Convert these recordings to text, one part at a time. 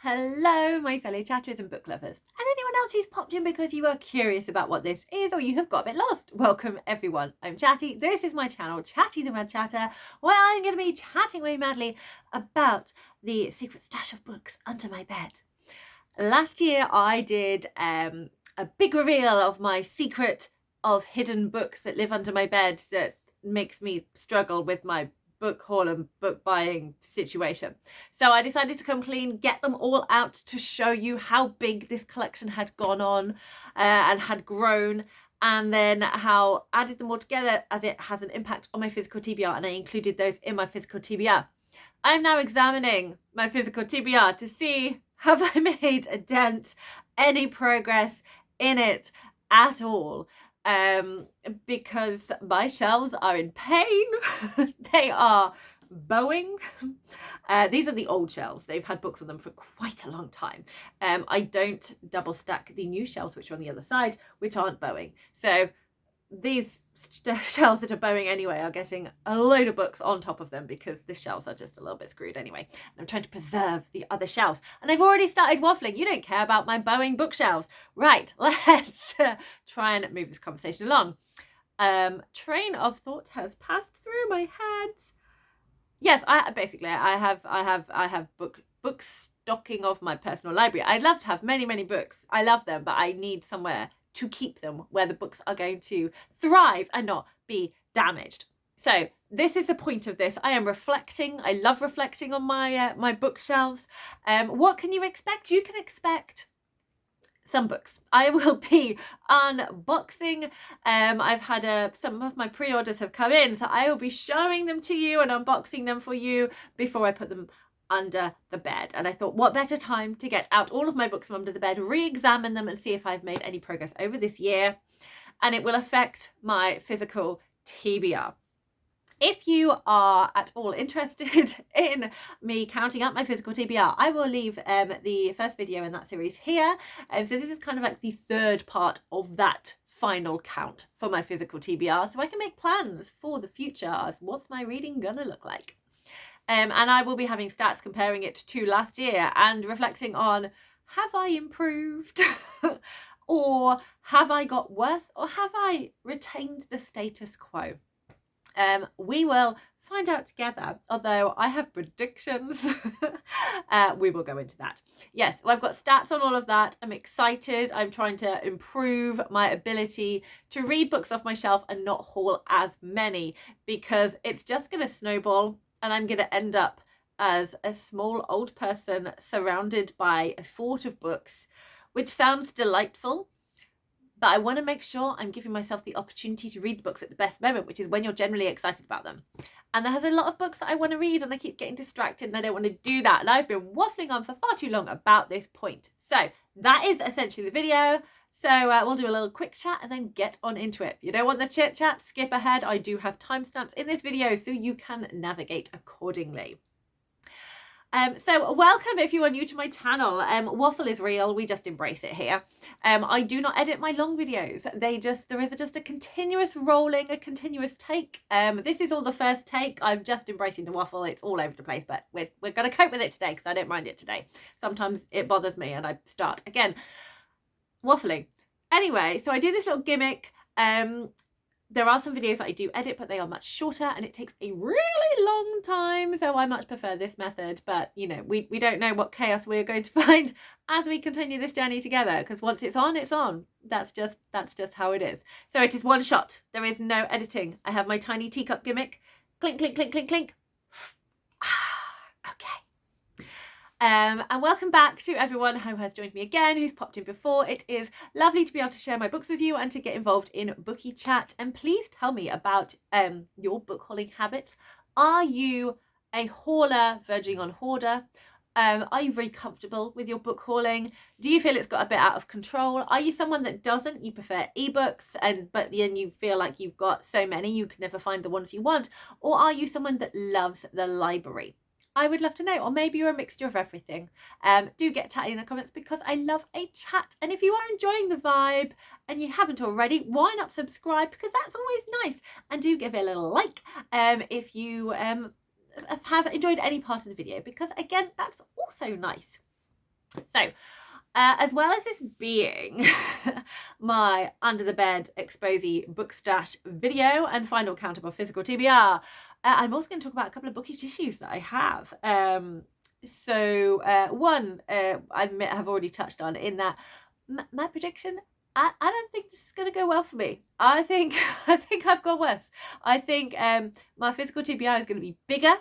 Hello, my fellow chatterers and book lovers, and anyone else who's popped in because you are curious about what this is or you have got a bit lost. Welcome, everyone. I'm Chatty. This is my channel, Chatty the Mad Chatter, where I'm going to be chatting away madly about the secret stash of books under my bed. Last year, I did a big reveal of my secret of hidden books that live under my bed that makes me struggle with my book haul and book buying situation. So I decided to come clean, get them all out to show you how big this collection had gone on and had grown, and then how I added them all together as it has an impact on my physical TBR, and I included those in my physical TBR. I'm now examining my physical TBR to see have I made a dent, any progress in it at all. Because my shelves are in pain. They are bowing. These are the old shelves. They've had books on them for quite a long time. I don't double stack the new shelves, which are on the other side, which aren't bowing. So these shelves that are bowing anyway are getting a load of books on top of them because the shelves are just a little bit screwed anyway. And I'm trying to preserve the other shelves, and I've already started waffling. You don't care about my bowing bookshelves, right? Let's try and move this conversation along. Train of thought has passed through my head. Yes, I have book stocking of my personal library. I'd love to have many books. I love them, but I need somewhere to keep them where the books are going to thrive and not be damaged. So this is the point of this. I am reflecting. I love reflecting on my bookshelves. What can you expect? You can expect some books. I will be unboxing. I've had some of my pre-orders have come in, so I will be showing them to you and unboxing them for you before I put them under the bed. And I thought, what better time to get out all of my books from under the bed, re-examine them and see if I've made any progress over this year, and it will affect my physical TBR. If you are at all interested in me counting up my physical TBR, I will leave the first video in that series here. So this is kind of like the third part of that final count for my physical TBR, so I can make plans for the future as what's my reading gonna look like. And I will be having stats comparing it to last year and reflecting on, have I improved or have I got worse, or have I retained the status quo? We will find out together, although I have predictions. We will go into that. Yes, well, I've got stats on all of that. I'm excited. I'm trying to improve my ability to read books off my shelf and not haul as many, because it's just going to snowball and I'm going to end up as a small old person surrounded by a fort of books, which sounds delightful. But I want to make sure I'm giving myself the opportunity to read the books at the best moment, which is when you're generally excited about them. And there's a lot of books that I want to read and I keep getting distracted and I don't want to do that. And I've been waffling on for far too long about this point. So that is essentially the video. So we'll do a little quick chat and then get on into it. If you don't want the chit chat, skip ahead. I do have timestamps in this video so you can navigate accordingly. So welcome if you are new to my channel. Waffle is real. We just embrace it here. I do not edit my long videos. There is just a continuous rolling, a continuous take. This is all the first take. I'm just embracing the waffle. It's all over the place, but we're going to cope with it today because I don't mind it today. Sometimes it bothers me and I start again waffling. Anyway, so I do this little gimmick. There are some videos that I do edit, but they are much shorter and it takes a really long time. So I much prefer this method. But, you know, we don't know what chaos we're going to find as we continue this journey together. Because once it's on, it's on. That's just how it is. So it is one shot. There is no editing. I have my tiny teacup gimmick. Clink, clink, clink, clink, clink. Okay. And welcome back to everyone who has joined me again, who's popped in before. It is lovely to be able to share my books with you and to get involved in bookie chat. And please tell me about your book hauling habits. Are you a hauler verging on hoarder? Are you very comfortable with your book hauling? Do you feel it's got a bit out of control? Are you someone that doesn't? You prefer ebooks, but then you feel like you've got so many you can never find the ones you want? Or are you someone that loves the library? I would love to know, or maybe you're a mixture of everything. Do get chatty in the comments because I love a chat. And if you are enjoying the vibe and you haven't already, why not subscribe? Because that's always nice. And do give it a little like if you have enjoyed any part of the video, because again, that's also nice. So, as well as this being my under the bed exposey book stash video and final count of physical TBR, I'm also going to talk about a couple of bookish issues that I have. One, I admit I've already touched on in that my prediction, I don't think this is going to go well for me. I think I've got worse. I think my physical TBR is going to be bigger.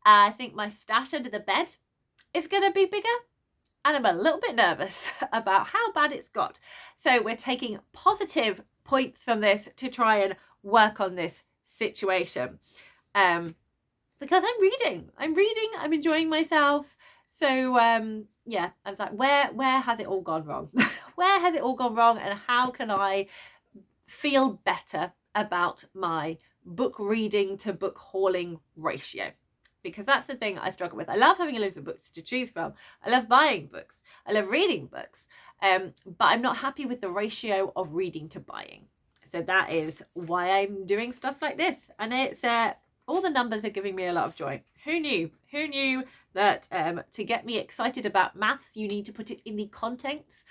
I think my stash under the bed is going to be bigger. And I'm a little bit nervous about how bad it's got. So we're taking positive points from this to try and work on this situation. Because I'm reading, I'm enjoying myself. So yeah, I was like, where has it all gone wrong? Where has it all gone wrong, and how can I feel better about my book reading to book hauling ratio? Because that's the thing I struggle with. I love having loads of books to choose from. I love buying books. I love reading books. But I'm not happy with the ratio of reading to buying. So that is why I'm doing stuff like this. And it's all the numbers are giving me a lot of joy. Who knew? Who knew that to get me excited about maths, you need to put it in the context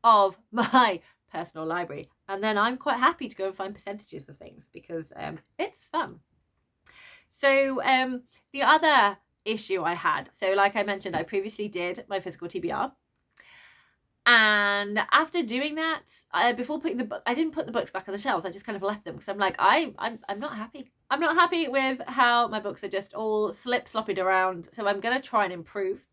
of my personal library, and then I'm quite happy to go and find percentages of things because it's fun. So the other issue I had, so like I mentioned, I previously did my physical TBR, and after doing that, before putting the book, I didn't put the books back on the shelves. I just kind of left them because I'm like, I'm not happy. I'm not happy with how my books are just all sloppied around. So I'm going to try and improve.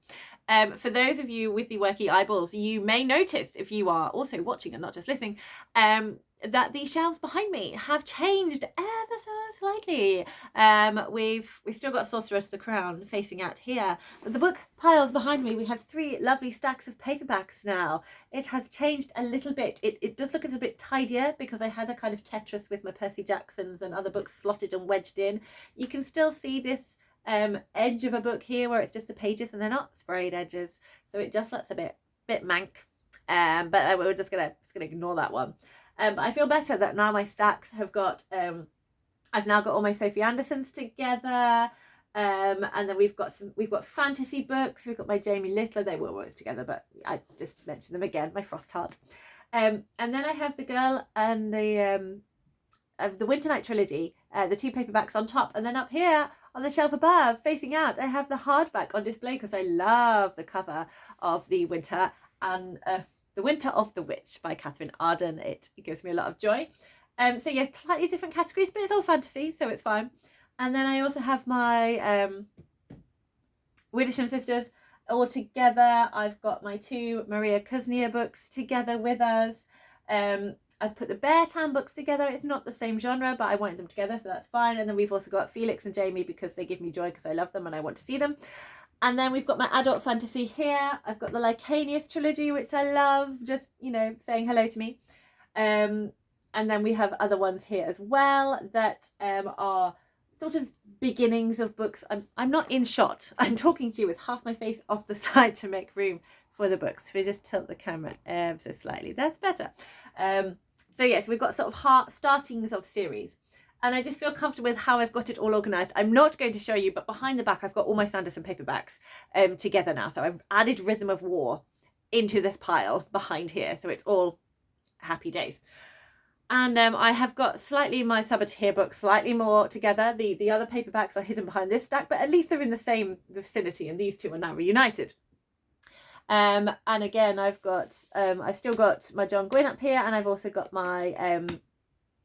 For those of you with the worky eyeballs, you may notice, if you are also watching and not just listening, that the shelves behind me have changed ever so slightly. We've still got Sorceress of the Crown facing out here, but the book piles behind me, we have 3 lovely stacks of paperbacks now. It has changed a little bit. It does look a little bit tidier because I had a kind of Tetris with my Percy Jacksons and other books slotted and wedged in. You can still see this edge of a book here where it's just the pages and they're not sprayed edges, so it just looks a bit mank, but we're just gonna ignore that one. But I feel better that now my stacks have got I've now got all my Sophie Andersons together, and then we've got fantasy books. We've got my Jamie Littler. They were always together, but I just mentioned them again, my Frost Heart, and then I have The Girl and the of the Winter Night trilogy, the 2 paperbacks on top, and then up here on the shelf above facing out I have the hardback on display because I love the cover of The Winter and The Winter of the Witch by Catherine Arden. It gives me a lot of joy. So yeah, slightly different categories, but it's all fantasy, so it's fine. And then I also have my Widdisham sisters all together. I've got my 2 Maria Kuznia books together with us. I've put the Beartown books together. It's not the same genre, but I wanted them together, so that's fine. And then we've also got Felix and Jamie because they give me joy because I love them and I want to see them. And then we've got my adult fantasy here. I've got the Lycanius trilogy, which I love, just, you know, saying hello to me. And then we have other ones here as well that are sort of beginnings of books. I'm not in shot. I'm talking to you with half my face off the side to make room for the books. If we just tilt the camera so slightly, that's better. So yes, we've got sort of startings of series. And I just feel comfortable with how I've got it all organised. I'm not going to show you, but behind the back, I've got all my Sanderson paperbacks together now. So I've added Rhythm of War into this pile behind here. So it's all happy days. And I have got slightly my Sabatier books slightly more together. The other paperbacks are hidden behind this stack, but at least they're in the same vicinity. And these 2 are now reunited. And again, I've still got my John Gwynne up here, and I've also got my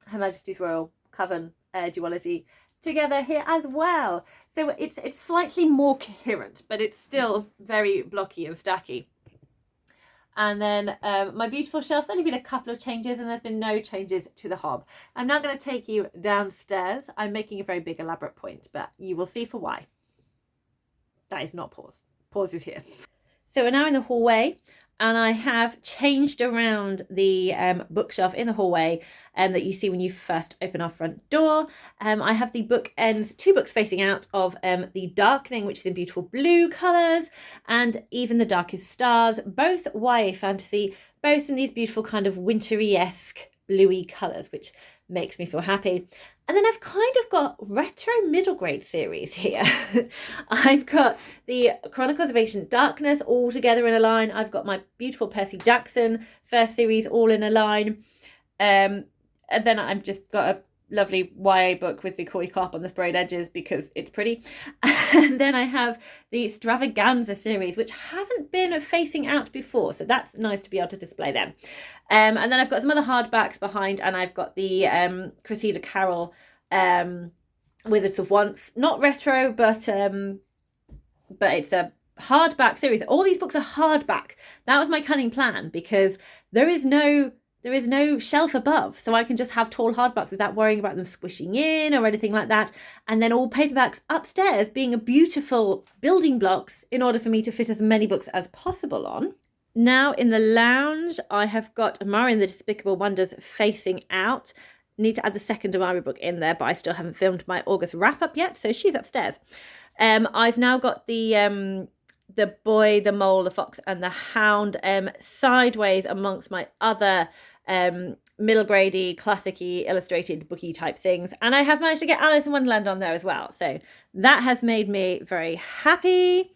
Her Majesty's Royal Coven duology together here as well. So it's slightly more coherent, but it's still very blocky and stacky. And then my beautiful shelf's only been a couple of changes, and there's been no changes to the hob. I'm now going to take you downstairs. I'm making a very big elaborate point, but you will see for why. That is not pause. Pause is here. So we're now in the hallway, and I have changed around the bookshelf in the hallway that you see when you first open our front door. I have the bookends, 2 books facing out of The Darkening, which is in beautiful blue colours, and Even the Darkest Stars, both YA fantasy, both in these beautiful kind of wintry-esque bluey colours, which makes me feel happy. And then I've kind of got retro middle grade series here. I've got the Chronicles of Ancient Darkness all together in a line. I've got my beautiful Percy Jackson first series all in a line. And then I've just got a lovely YA book with the koi carp on the sprayed edges because it's pretty. And then I have the Extravaganza series, which haven't been facing out before, so that's nice to be able to display them. And then I've got some other hardbacks behind, and I've got the Cressida Carroll Wizards of Once, not retro, but it's a hardback series. All these books are hardback. That was my cunning plan, because there is no shelf above, so I can just have tall hardbacks without worrying about them squishing in or anything like that. And then all paperbacks upstairs being a beautiful building blocks in order for me to fit as many books as possible on. Now in the lounge, I have got Amari and the Despicable Wonders facing out. Need to add the second Amari book in there, but I still haven't filmed my August wrap up yet, so she's upstairs. I've now got the Boy, the Mole, the Fox and the Hound sideways amongst my other middle grade-y, classic-y, illustrated booky type things. And I have managed to get Alice in Wonderland on there as well. So that has made me very happy.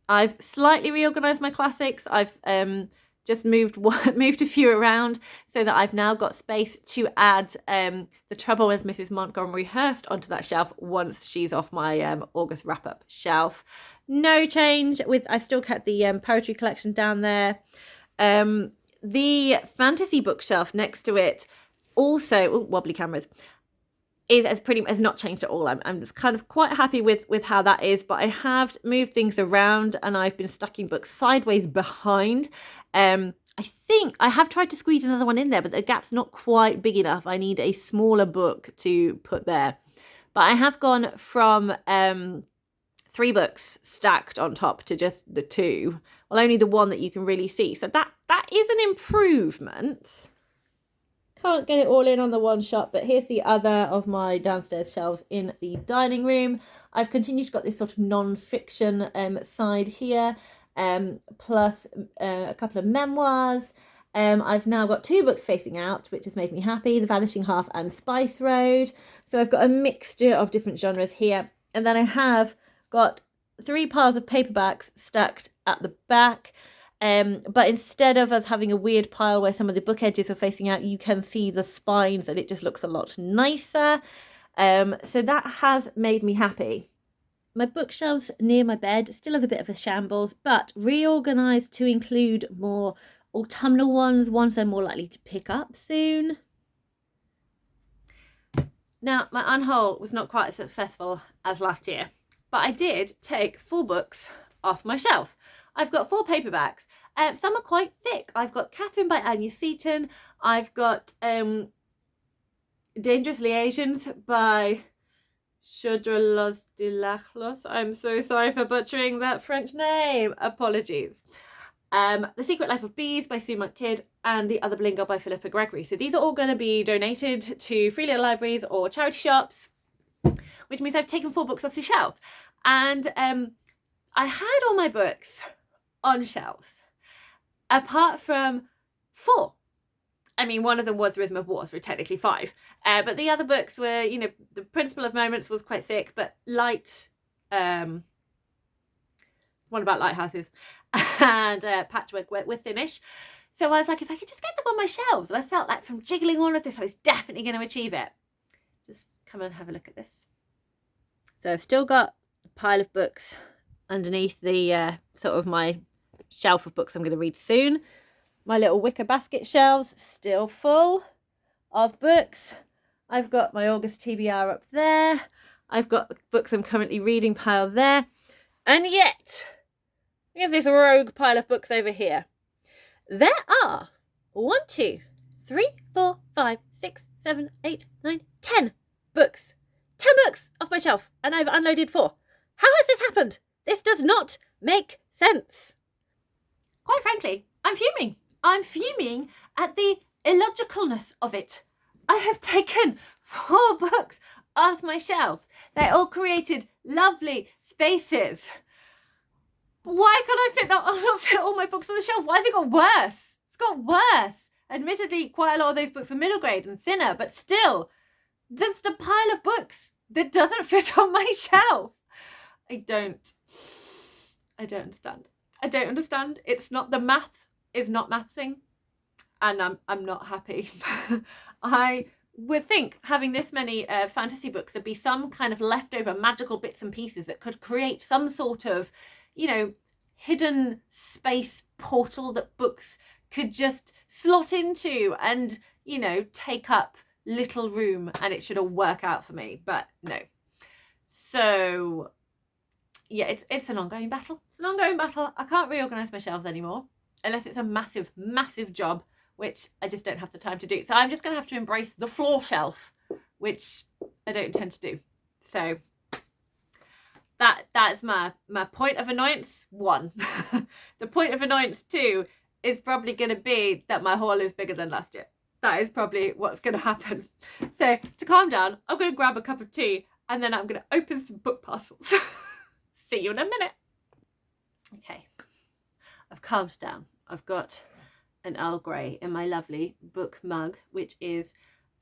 I've slightly reorganised my classics. I've just moved a few around so that I've now got space to add The Trouble with Mrs. Montgomery Hearst onto that shelf once she's off my August wrap-up shelf. No change with, I still kept the poetry collection down there. The fantasy bookshelf next to it also, wobbly cameras, has not changed at all. I'm just kind of quite happy with how that is, but I have moved things around and I've been stacking books sideways behind. I think I have tried to squeeze another one in there, but the gap's not quite big enough. I need a smaller book to put there. But I have gone from 3 books stacked on top to just the 2. Well, only the one that you can really see. So that is an improvement. Can't get it all in on the one shot, but here's the other of my downstairs shelves in the dining room. I've continued to got this sort of non-fiction side here, plus a couple of memoirs. I've now got 2 books facing out, which has made me happy, The Vanishing Half and Spice Road. So I've got a mixture of different genres here. And then I have got 3 piles of paperbacks stacked at the back. But instead of us having a weird pile where some of the book edges are facing out, you can see the spines and it just looks a lot nicer. So that has made me happy. My bookshelves near my bed still have a bit of a shambles, but reorganised to include more autumnal ones I'm more likely to pick up soon. Now, my unhaul was not quite as successful as last year, but I did take 4 books off my shelf. I've got 4 paperbacks. Some are quite thick. I've got Catherine by Anya Seton. I've got Dangerous Liaisons by Chodrolos de Lachlos. I'm so sorry for butchering that French name. Apologies. The Secret Life of Bees by Sue Monk Kidd and The Other Blingo by Philippa Gregory. So these are all going to be donated to free little libraries or charity shops, which means I've taken 4 books off the shelf. And I had all my books on shelves, apart from 4. I mean, one of them was Rhythm of War, so technically 5. But the other books were, The Principle of Moments was quite thick, but light. One about lighthouses and Patchwork with Thinnish. So I was like, if I could just get them on my shelves, and I felt like from jiggling all of this, I was definitely going to achieve it. Just come and have a look at this. So I've still got a pile of books underneath the sort of my shelf of books I'm going to read soon. My little wicker basket shelves still full of books. I've got my August TBR up there. I've got the books I'm currently reading pile there. And yet, we have this rogue pile of books over here. There are 1, 2, 3, 4, 5, 6, 7, 8, 9, 10 books. 10 books off my shelf, and I've unloaded 4. How has this happened? This does not make sense. Quite frankly, I'm fuming. I'm fuming at the illogicalness of it. I have taken 4 books off my shelf. They all created lovely spaces. Why can't I not fit all my books on the shelf? Why has it got worse? It's got worse. Admittedly, quite a lot of those books were middle grade and thinner, but still, there's a pile of books that doesn't fit on my shelf. I don't understand. I don't understand. It's not, the math is not mathsing, and I'm not happy. I would think having this many fantasy books, there'd be some kind of leftover magical bits and pieces that could create some sort of, you know, hidden space portal that books could just slot into and, you know, take up little room, and it should all work out for me. But no. So yeah, it's an ongoing battle. It's an ongoing battle. I can't reorganize my shelves anymore unless it's a massive, massive job, which I just don't have the time to do. So I'm just going to have to embrace the floor shelf, which I don't intend to do. So that's my point of annoyance 1. The point of annoyance 2 is probably going to be that my haul is bigger than last year. That is probably what's going to happen. So to calm down, I'm going to grab a cup of tea and then I'm going to open some book parcels. See you in a minute. Okay, I've calmed down. I've got an Earl Grey in my lovely book mug, which is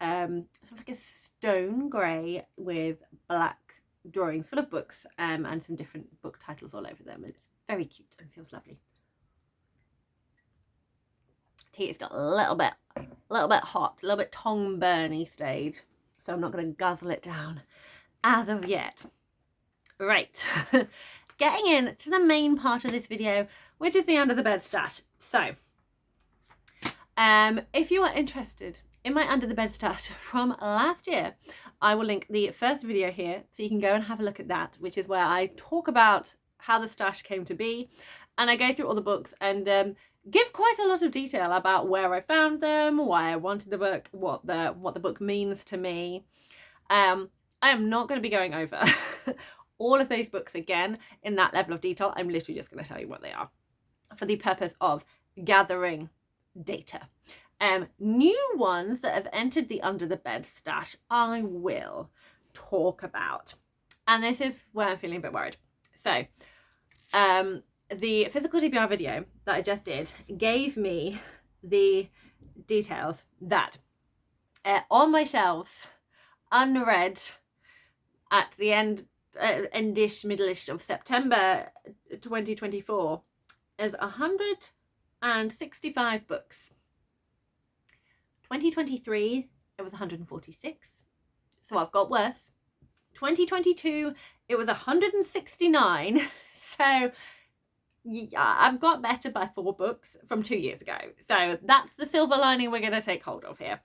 sort of like a stone grey with black drawings full of books and some different book titles all over them. And it's very cute and feels lovely. Tea has got a little bit hot, a little bit tongue burny stage, so I'm not going to guzzle it down as of yet. Right, getting into the main part of this video, which is the under the bed stash. So if you are interested in my under the bed stash from last year, I will link the first video here so you can go and have a look at that, which is where I talk about how the stash came to be, and I go through all the books and give quite a lot of detail about where I found them, why I wanted the book, what the book means to me. I am not going to be going over all of those books again in that level of detail. I'm literally just going to tell you what they are for the purpose of gathering data. New ones that have entered the under the bed stash I will talk about, and this is where I'm feeling a bit worried. So the physical TBR video that I just did gave me the details that on my shelves, unread, at the endish, middle-ish of September 2024, is 165 books. 2023, it was 146, so I've got worse. 2022, it was 169, so yeah, I've got better by 4 books from 2 years ago. So that's the silver lining we're going to take hold of here.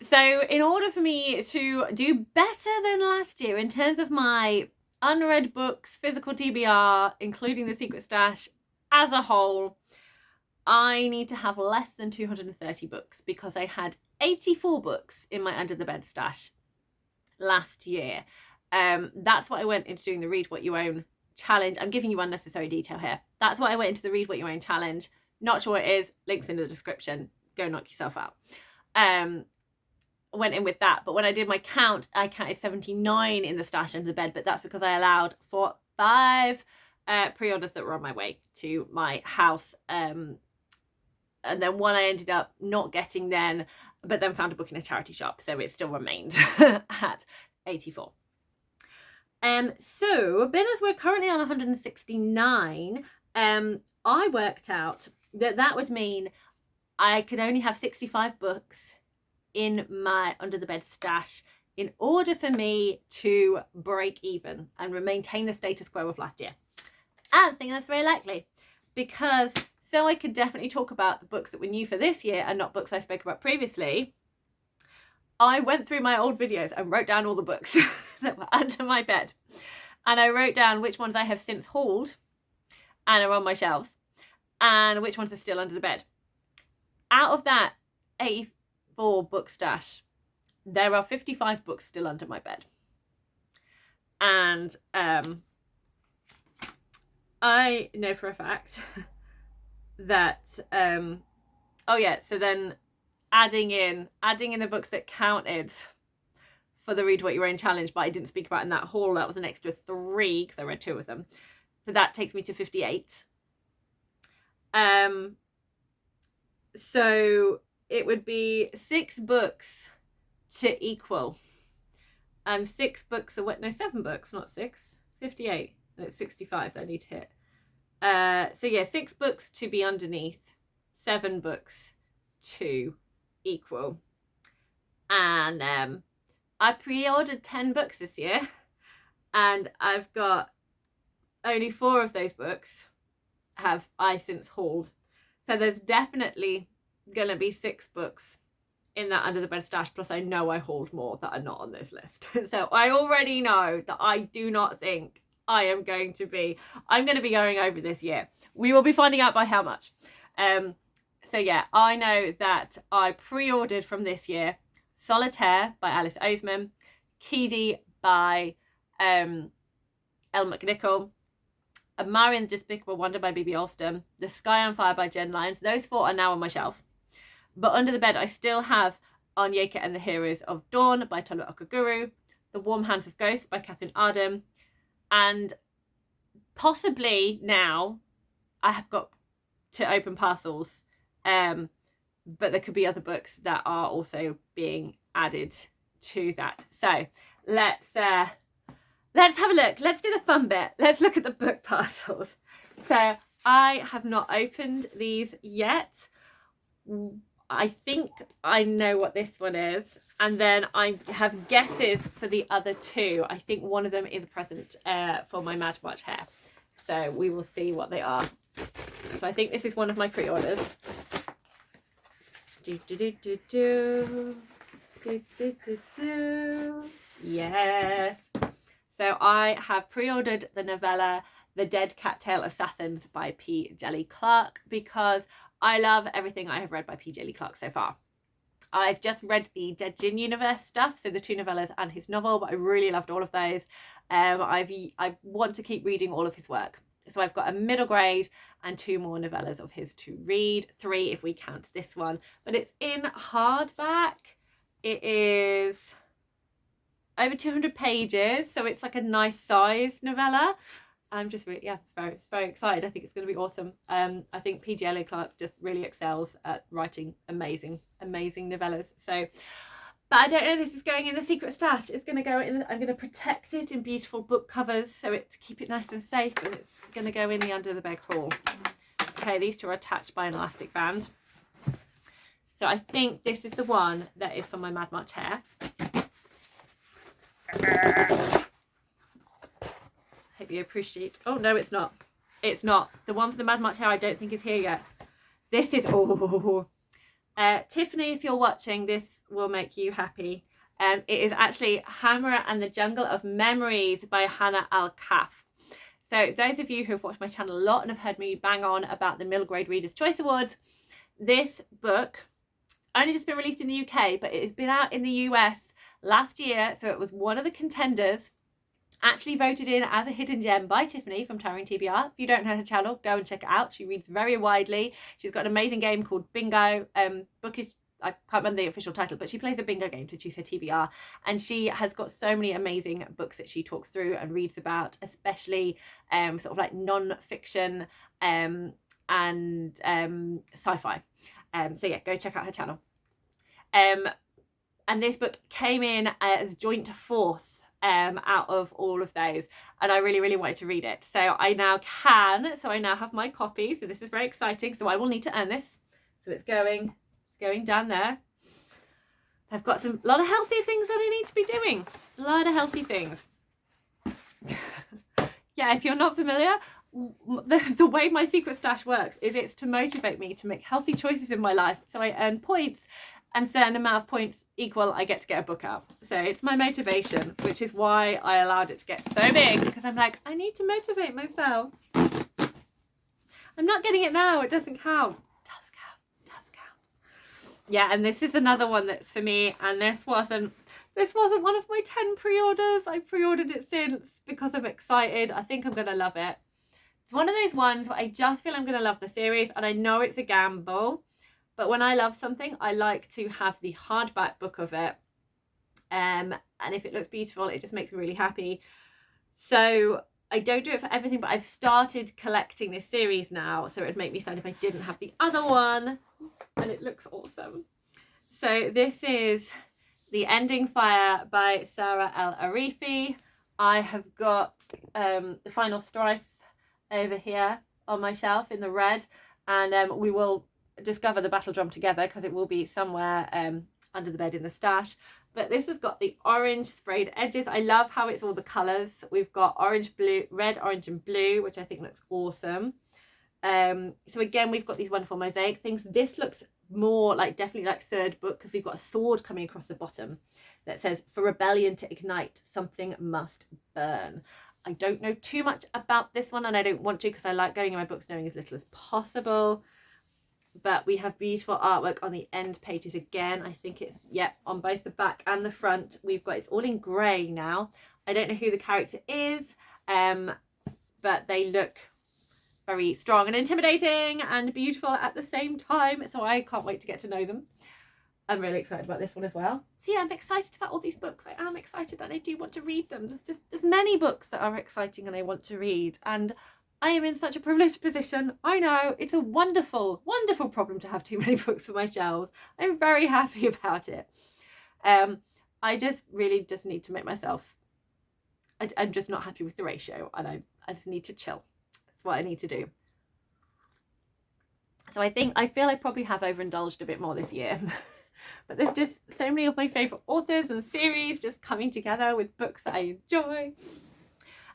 So in order for me to do better than last year in terms of my unread books, physical TBR, including the secret stash as a whole, I need to have less than 230 books, because I had 84 books in my under the bed stash last year. That's what I went into doing the Read What You Own challenge. I'm giving you unnecessary detail here. That's what I went into the Read What You Own challenge. Not sure what it is, links in the description. Go knock yourself out. Went in with that, but when I did my count, I counted 79 in the stash under the bed, but that's because I allowed for 5 pre-orders that were on my way to my house, and then one I ended up not getting then, but then found a book in a charity shop, so it still remained at 84. So being as we're currently on 169, I worked out that would mean I could only have 65 books in my under the bed stash in order for me to break even and maintain the status quo of last year. I don't think that's very likely, because so I could definitely talk about the books that were new for this year and not books I spoke about previously, I went through my old videos and wrote down all the books that were under my bed, and I wrote down which ones I have since hauled and are on my shelves and which ones are still under the bed. Out of that 84 book stash, there are 55 books still under my bed, and I know for a fact that oh yeah, so then adding in the books that counted for the Read What You Own challenge, but I didn't speak about in that haul, that was an extra 3 because I read 2 of them, so that takes me to 58. So it would be 6 books to equal I'm 6 books away. No, 7 books, not 6. 58. And it's 65 that I need to hit. So yeah, 6 books to be underneath, 7 books to equal. And I pre-ordered 10 books this year, and I've got only 4 of those books have I since hauled. So there's definitely going to be 6 books in that under the bed stash, plus I know I hauled more that are not on this list. So I already know that I do not think I'm going to be going over this year. We will be finding out by how much. So yeah, I know that I pre-ordered from this year Solitaire by Alice Osman, Keedy by Elle McNichol, Amari and the Despicable Wonder by Bibi Alston, The Sky on Fire by Jen Lyons. Those 4 are now on my shelf. But under the bed, I still have Onyeka and the Heroes of Dawn by Tolu Okaguru, The Warm Hands of Ghosts by Catherine Arden, and possibly now I have got to open Parcels, but there could be other books that are also being added to that. So let's have a look. Let's do the fun bit. Let's look at the book parcels. So I have not opened these yet. I think I know what this one is, and then I have guesses for the other 2. I think one of them is a present for my Mad March hair, so we will see what they are. So I think this is one of my pre-orders. Yes. So I have pre-ordered the novella The Dead Cattail Assassins by P. Djèli Clark because I love everything I have read by P. Djèli Clark so far. I've just read the Dead Djinn universe stuff, so the 2 novellas and his novel, but I really loved all of those. I want to keep reading all of his work. So I've got a middle grade and 2 more novellas of his to read, 3 if we count this one. But it's in hardback. It is over 200 pages, so it's like a nice size novella. I'm just really, yeah, very excited. I think it's going to be awesome. I think P. Djèli Clark just really excels at writing amazing novellas. So, but I don't know, this is going in the secret stash. It's going to go in, I'm going to protect it in beautiful book covers to keep it nice and safe, and it's going to go in the under the bed haul. Okay, these 2 are attached by an elastic band. So I think this is the one that is for my Mad March hair. Hope you appreciate. Oh no, it's not. It's not. The one for the Mad March hair I don't think is here yet. This is, Tiffany, if you're watching, this will make you happy. It is actually Hamra and the Jungle of Memories by Hanna Alkaf. So those of you who have watched my channel a lot and have heard me bang on about the Middle Grade Readers' Choice Awards, this book only just been released in the UK, but it has been out in the US last year, so it was one of the contenders. Actually voted in as a hidden gem by Tiffany from Towering TBR. If you don't know her channel, go and check it out. She reads very widely. She's got an amazing game called Bingo. Bookish, I can't remember the official title, but she plays a bingo game to choose her TBR. And she has got so many amazing books that she talks through and reads about, especially sort of like non-fiction and sci-fi. So yeah, go check out her channel. And this book came in as joint 4th out of all of those, and I really wanted to read it. So I now have my copy, so this is very exciting. So I will need to earn this, so it's going down there. I've got a lot of healthy things that I need to be doing, a lot of healthy things. Yeah, if you're not familiar, the way my secret stash works is it's to motivate me to make healthy choices in my life, so I earn points, and certain amount of points equal I get to get a book out. So it's my motivation, which is why I allowed it to get so big, because I'm like, I need to motivate myself. I'm not getting it now, it doesn't count. It does count. Yeah, and this is another one that's for me, and this wasn't one of my 10 pre-orders. I pre-ordered it since because I'm excited. I think I'm gonna love it. It's one of those ones where I just feel I'm gonna love the series, and I know it's a gamble, but when I love something, I like to have the hardback book of it. And if it looks beautiful, it just makes me really happy. So I don't do it for everything, but I've started collecting this series now, so it would make me sad if I didn't have the other one, and it looks awesome. So this is The Ending Fire by Saara El-Arifi. I have got The Final Strife over here on my shelf in the red, and we will discover the battle drum together because it will be somewhere under the bed in the stash. But this has got the orange sprayed edges. I love how it's all the colours. We've got orange, blue, red, orange and blue, which I think looks awesome. So again, we've got these wonderful mosaic things. This looks more like definitely like third book because we've got a sword coming across the bottom that says, for rebellion to ignite, something must burn. I don't know too much about this one, and I don't want to because I like going in my books knowing as little as possible. But we have beautiful artwork on the end pages again. I think it's, on both the back and the front. We've got, it's all in grey now. I don't know who the character is, but they look very strong and intimidating and beautiful at the same time. So I can't wait to get to know them. I'm really excited about this one as well. So yeah, I'm excited about all these books. I am excited and I do want to read them. There's many books that are exciting and I want to read. And I am in such a privileged position. I know, it's a wonderful, wonderful problem to have too many books on my shelves. I'm very happy about it. I just really just need to make myself, I'm just not happy with the ratio, and I just need to chill. That's what I need to do. So I feel I probably have overindulged a bit more this year. But there's just so many of my favourite authors and series just coming together with books that I enjoy.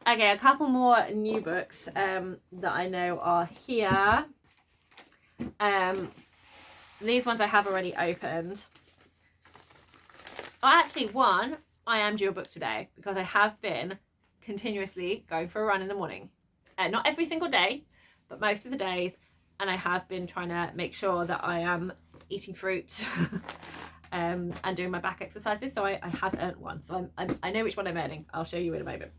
Okay, a couple more new books that I know are here. These ones I have already opened. Oh, actually one, I am due a book today because I have been continuously going for a run in the morning. Not every single day, but most of the days. And I have been trying to make sure that I am eating fruit and doing my back exercises. So I have earned one. So I know which one I'm earning. I'll show you in a moment.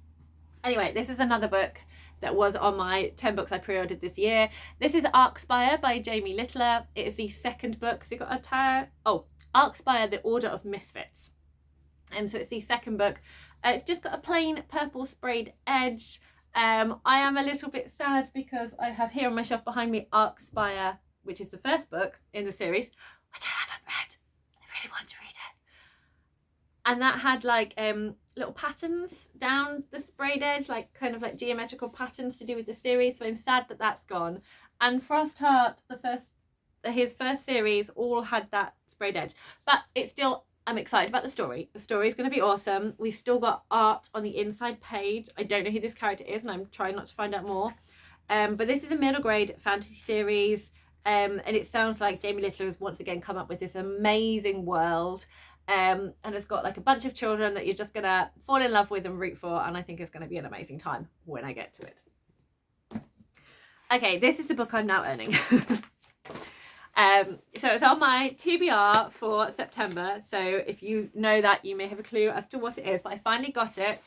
Anyway, this is another book that was on my 10 books I pre-ordered this year. This is Arkspire by Jamie Littler. It is the second book because it got a tag. Oh, Arkspire, The Order of Misfits. And so it's the second book. It's just got a plain purple sprayed edge. I am a little bit sad because I have here on my shelf behind me Arkspire, which is the first book in the series, which I haven't read. I really want to read it. And that had like little patterns down the sprayed edge, like kind of like geometrical patterns to do with the series. So I'm sad that that's gone. And Frostheart, his first series, all had that sprayed edge. But it's still, I'm excited about the story. The story is going to be awesome. We've still got art on the inside page. I don't know who this character is and I'm trying not to find out more. But this is a middle grade fantasy series. And it sounds like Jamie Littler has once again come up with this amazing world. And it's got like a bunch of children that you're just going to fall in love with and root for. And I think it's going to be an amazing time when I get to it. Okay, this is the book I'm now earning. So it's on my TBR for September. So if you know that, you may have a clue as to what it is. But I finally got it.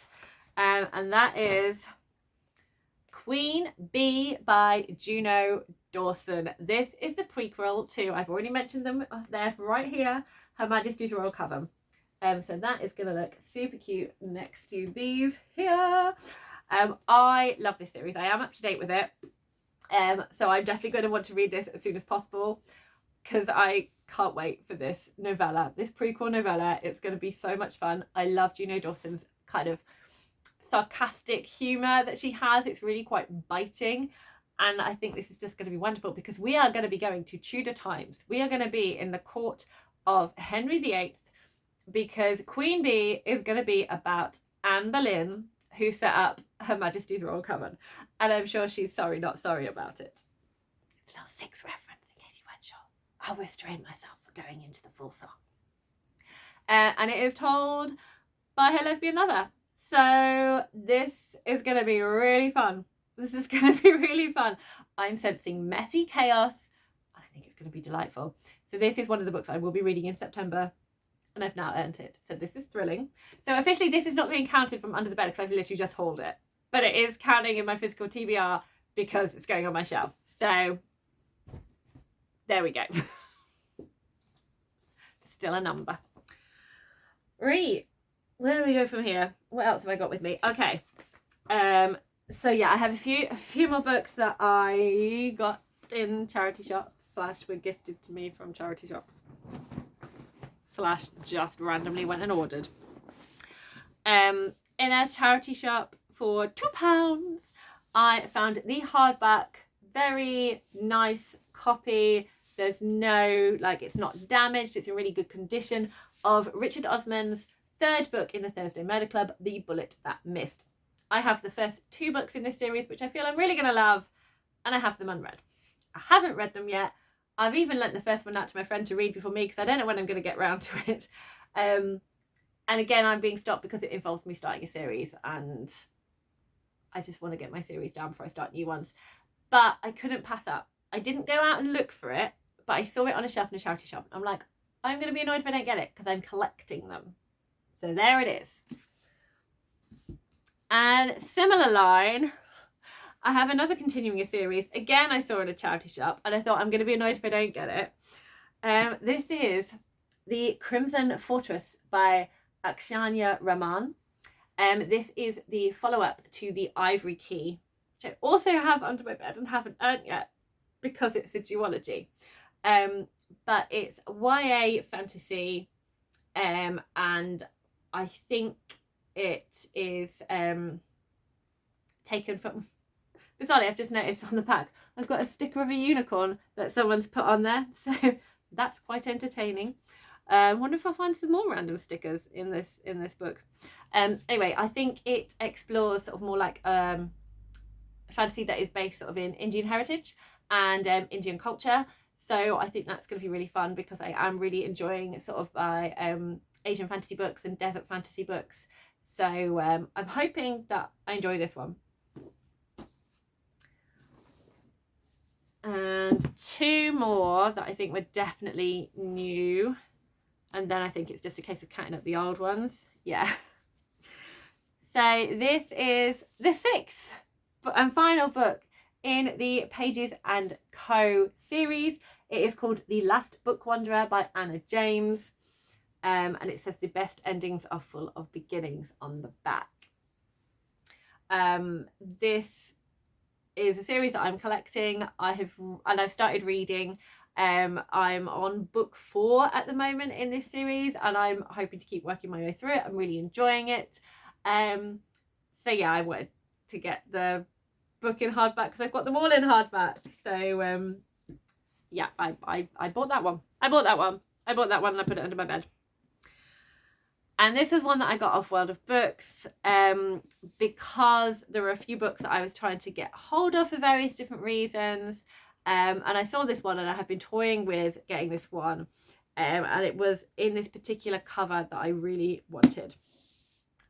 And that is Queen Bee by Juno, Dawson. This is the prequel to, I've already mentioned them there right here, Her Majesty's Royal Coven. So that is going to look super cute next to these here. I love this series. I am up to date with it. So I'm definitely going to want to read this as soon as possible because I can't wait for this novella, this prequel novella. It's going to be so much fun. I love Juno Dawson's kind of sarcastic humour that she has. It's really quite biting. And I think this is just going to be wonderful because we are going to be going to Tudor times. We are going to be in the court of Henry VIII because Queen Bee is going to be about Anne Boleyn, who set up Her Majesty's Royal Coven. And I'm sure she's sorry, not sorry about it. It's a little Six reference in case you weren't sure. I'll restrain myself for going into the full song. And it is told by her lesbian lover. So this is going to be really fun. This is going to be really fun. I'm sensing messy chaos. I think it's going to be delightful. So this is one of the books I will be reading in September. And I've now earned it. So this is thrilling. So officially this is not being counted from under the bed because I've literally just hauled it. But it is counting in my physical TBR because it's going on my shelf. So there we go. Still a number. Right. Where do we go from here? What else have I got with me? Okay. So yeah, I have a few more books that I got in charity shops / were gifted to me from charity shops. / just randomly went and ordered. In a charity shop for £2, I found the hardback, very nice copy. There's no, like, it's not damaged, it's in really good condition, of Richard Osman's third book in the Thursday Murder Club, The Bullet That Missed. I have the first 2 books in this series, which I feel I'm really going to love, and I have them unread. I haven't read them yet. I've even lent the first one out to my friend to read before me, because I don't know when I'm going to get round to it. And again, I'm being stopped because it involves me starting a series, and I just want to get my series down before I start new ones. But I couldn't pass up. I didn't go out and look for it, but I saw it on a shelf in a charity shop. I'm like, I'm going to be annoyed if I don't get it, because I'm collecting them. So there it is. And similar line, I have another continuing a series. Again, I saw in a charity shop, and I thought, I'm going to be annoyed if I don't get it. This is The Crimson Fortress by Akshaya Raman. This is the follow-up to The Ivory Key, which I also have under my bed and haven't earned yet because it's a duology. But it's YA fantasy, and I think it is taken from... Bizarrely, I've just noticed on the back, I've got a sticker of a unicorn that someone's put on there, so that's quite entertaining. Wonder if I'll find some more random stickers in this book. Anyway, I think it explores sort of more like fantasy that is based sort of in Indian heritage and Indian culture. So I think that's going to be really fun, because I am really enjoying sort of my Asian fantasy books and desert fantasy books. So I'm hoping that I enjoy this one. And 2 more that I think were definitely new. And then I think it's just a case of counting up the old ones. Yeah. So this is the 6th and final book in the Pages and Co series. It is called The Last Book Wanderer by Anna James. And it says the best endings are full of beginnings on the back. This is a series that I'm collecting. I've started reading. I'm on book 4 at the moment in this series, and I'm hoping to keep working my way through it. I'm really enjoying it. So yeah, I wanted to get the book in hardback because I've got them all in hardback. So yeah, I bought that one. I bought that one and I put it under my bed. And this is one that I got off World of Books because there were a few books that I was trying to get hold of for various different reasons. And I saw this one and I have been toying with getting this one. And it was in this particular cover that I really wanted.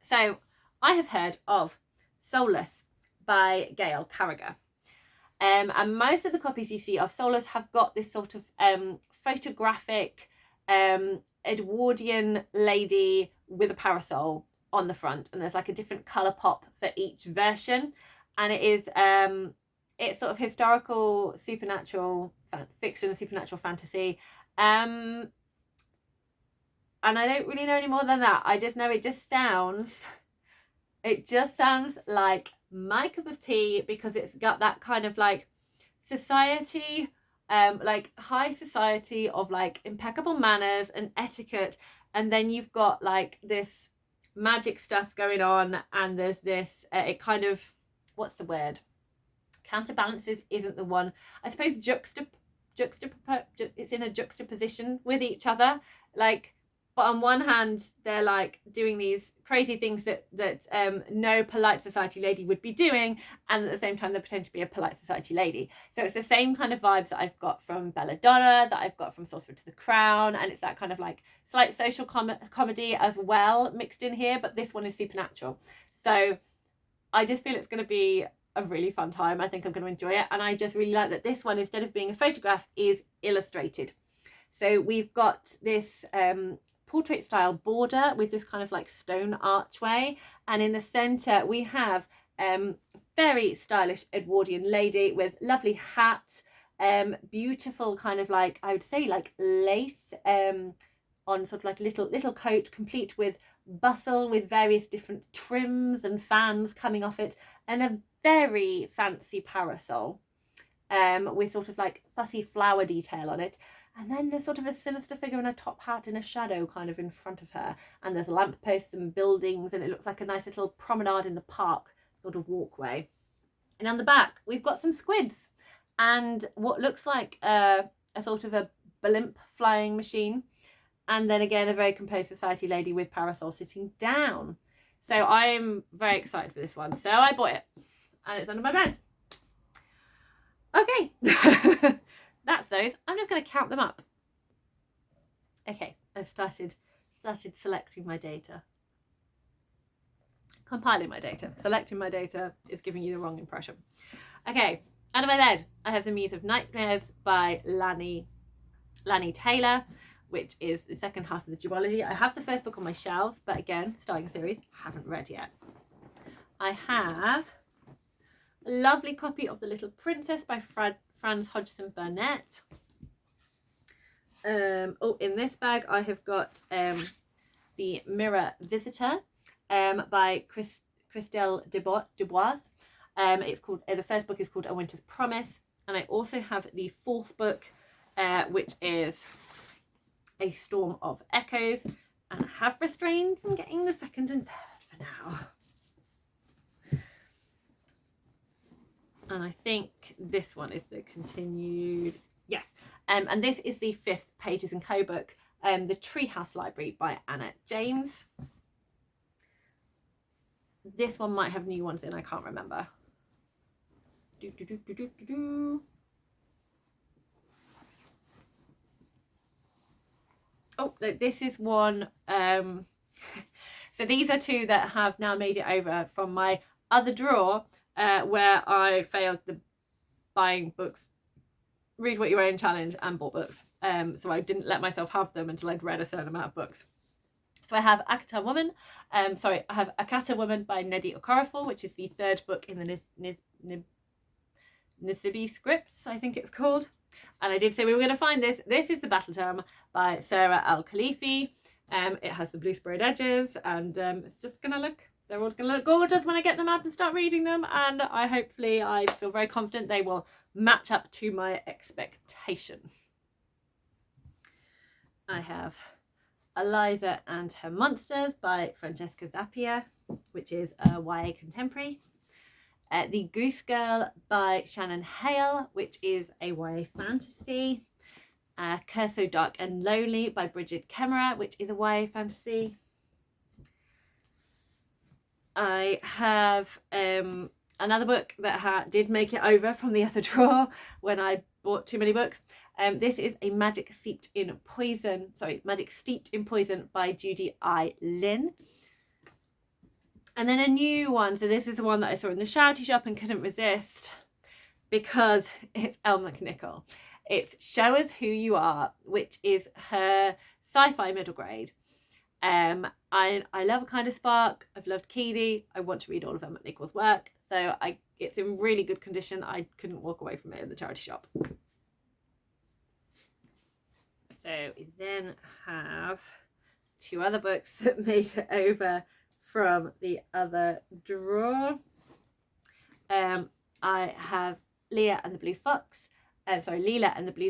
So I have heard of Soulless by Gail Carragher. And most of the copies you see of Soulless have got this sort of photographic Edwardian lady with a parasol on the front, and there's like a different colour pop for each version, and it is it's sort of historical supernatural fiction, supernatural fantasy, and I don't really know any more than that. I just know it just sounds like my cup of tea, because it's got that kind of like society, like high society of like impeccable manners and etiquette, and then you've got like this magic stuff going on, and there's this it kind of, what's the word, counterbalances isn't the one, I suppose, it's in a juxtaposition with each other, like, but on one hand they're like doing these crazy things that no polite society lady would be doing, and at the same time they're pretending to be a polite society lady. So it's the same kind of vibes that I've got from Belladonna, that I've got from Sorcerer to the Crown, and it's that kind of like slight social comedy as well mixed in here, but this one is supernatural. So I just feel it's going to be a really fun time. I think I'm going to enjoy it, and I just really like that this one, instead of being a photograph, is illustrated. So we've got this portrait style border with this kind of like stone archway, and in the center we have very stylish Edwardian lady with lovely hat, beautiful kind of like, I would say like lace on sort of like little coat, complete with bustle with various different trims and fans coming off it, and a very fancy parasol with sort of like fussy flower detail on it. And then there's sort of a sinister figure in a top hat in a shadow kind of in front of her. And there's lampposts and buildings, and it looks like a nice little promenade in the park sort of walkway. And on the back, we've got some squids and what looks like a sort of a blimp flying machine. And then again, a very composed society lady with parasol sitting down. So I'm very excited for this one. So I bought it and it's under my bed. Okay, that's those. I'm just going to count them up. Okay, I've started selecting my data. Compiling my data. Selecting my data is giving you the wrong impression. Okay, under my bed, I have The Muse of Nightmares by Lanny Taylor, which is the second half of the duology. I have the first book on my shelf, but again, starting a series, haven't read yet. I have a lovely copy of The Little Princess by Franz Hodgson Burnett. In this bag, I have got The Mirror Visitor by Christelle Dubois. It's called the first book is called A Winter's Promise, and I also have the fourth book, which is A Storm of Echoes, and I have restrained from getting the second and third for now. And I think this one is the continued, yes, and this is the fifth Pages and Co book, The Treehouse Library by Anna James. This one might have new ones in, I can't remember. Oh, this is one. So these are two that have now made it over from my other drawer, where I failed the buying books, read what you own challenge, and bought books. So I didn't let myself have them until I'd read a certain amount of books. So I have Akata Woman. I have Akata Woman by Nnedi Okorafor, which is the third book in the Nisibi scripts, I think it's called. And I did say we were going to find this. This is The Battle Charm by Saara El-Khalifi. It has the blue sprayed edges, and it's just going to look, they're all going to look gorgeous when I get them out and start reading them. And I feel very confident they will match up to my expectation. I have Eliza and Her Monsters by Francesca Zappia, which is a YA contemporary. The Goose Girl by Shannon Hale, which is a YA fantasy. Curse So Dark and Lonely by Bridget Kemmerer, which is a YA fantasy. I have another book that did make it over from the other drawer when I bought too many books. This is a Magic Steeped in Poison by Judy I. Lin. And then a new one, so this is the one that I saw in the charity shop and couldn't resist because it's Elle McNichol. It's Show Us Who You Are, which is her sci-fi middle grade. I love A Kind of Spark. I've loved Keedy. I want to read all of Elle McNichol's work. So it's in really good condition. I couldn't walk away from it in the charity shop. So we then have two other books that made it over from the other drawer. I have Leela and the Blue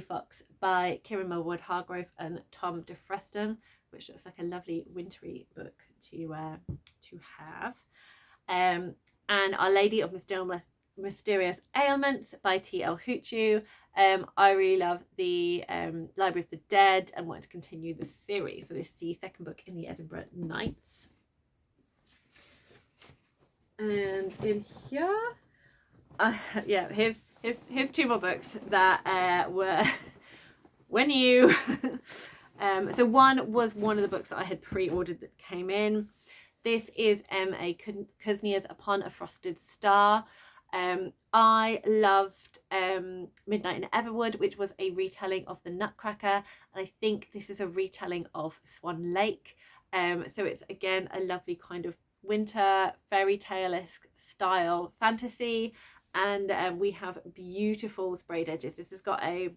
Fox by Kieran Millward Hargrove and Tom DeFreston, which looks like a lovely wintry book to have. And Our Lady of Mysterious Ailments by T.L. Huchu. I really love the Library of the Dead and want to continue the series. So this is the second book in the Edinburgh Nights. And in here, here's two more books that were new. So one was one of the books that I had pre-ordered that came in. This is M.A. Kuznia's Upon a Frosted Star. I loved Midnight in Everwood, which was a retelling of The Nutcracker, and I think this is a retelling of Swan Lake. So it's again a lovely kind of winter fairy tale-esque style fantasy, and we have beautiful sprayed edges. This has got a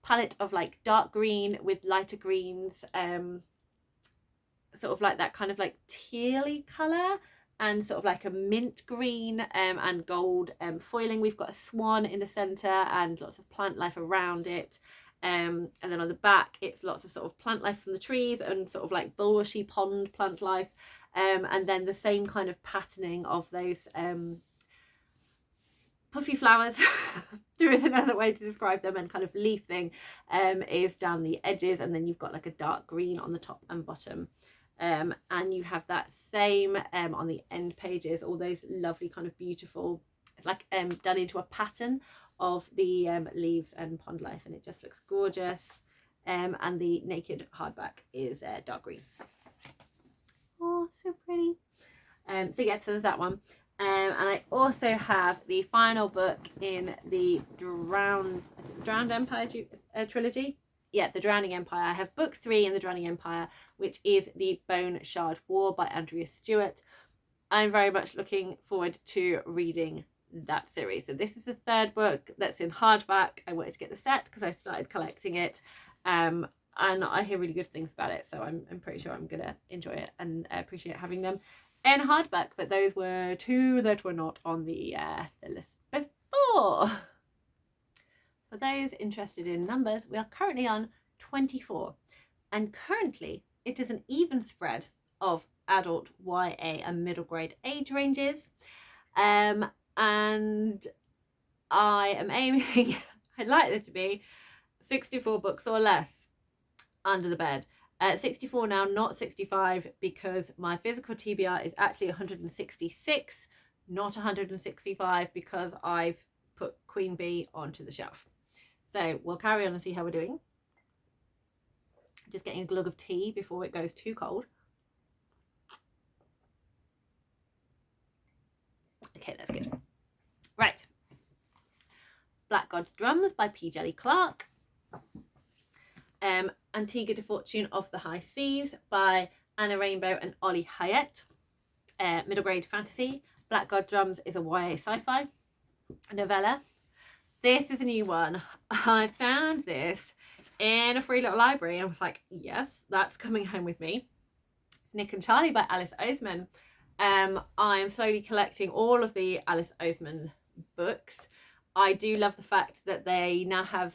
palette of like dark green with lighter greens, sort of like that kind of like tealy colour, and sort of like a mint green and gold foiling. We've got a swan in the centre and lots of plant life around it. And then on the back, it's lots of sort of plant life from the trees and sort of like bulrushy pond plant life. And then the same kind of patterning of those puffy flowers, there is another way to describe them, and kind of leaf thing is down the edges, and then you've got like a dark green on the top and bottom. And you have that same on the end pages, all those lovely kind of beautiful, it's like done into a pattern of the leaves and pond life, and it just looks gorgeous. And the naked hardback is dark green. Oh, so pretty. So yeah, so there's that one. And I also have the final book in the Drowned Empire trilogy. Yeah, The Drowning Empire. I have book 3 in The Drowning Empire, which is The Bone Shard War by Andrea Stewart. I'm very much looking forward to reading that series. So this is the 3rd book that's in hardback. I wanted to get the set because I started collecting it. And I hear really good things about it. So I'm pretty sure I'm going to enjoy it and appreciate having them in hardback. But those were 2 that were not on the list before. For those interested in numbers, we are currently on 24, and currently it is an even spread of adult, YA and middle grade age ranges, and I am aiming, I'd like there to be 64 books or less under the bed. 64 now, not 65, because my physical TBR is actually 166, not 165, because I've put Queen Bee onto the shelf. So we'll carry on and see how we're doing. Just getting a glug of tea before it goes too cold. Okay, that's good. Right. Black God Drums by P. Djèli Clark. Antigua de Fortune of the High Seas by Anna Rainbow and Olly Hyatt. Middle grade fantasy. Black God Drums is a YA sci-fi novella. This is a new one. I found this in a free little library and I was like, yes, that's coming home with me. It's Nick and Charlie by Alice Osman. I'm slowly collecting all of the Alice Osman books. I do love the fact that they now have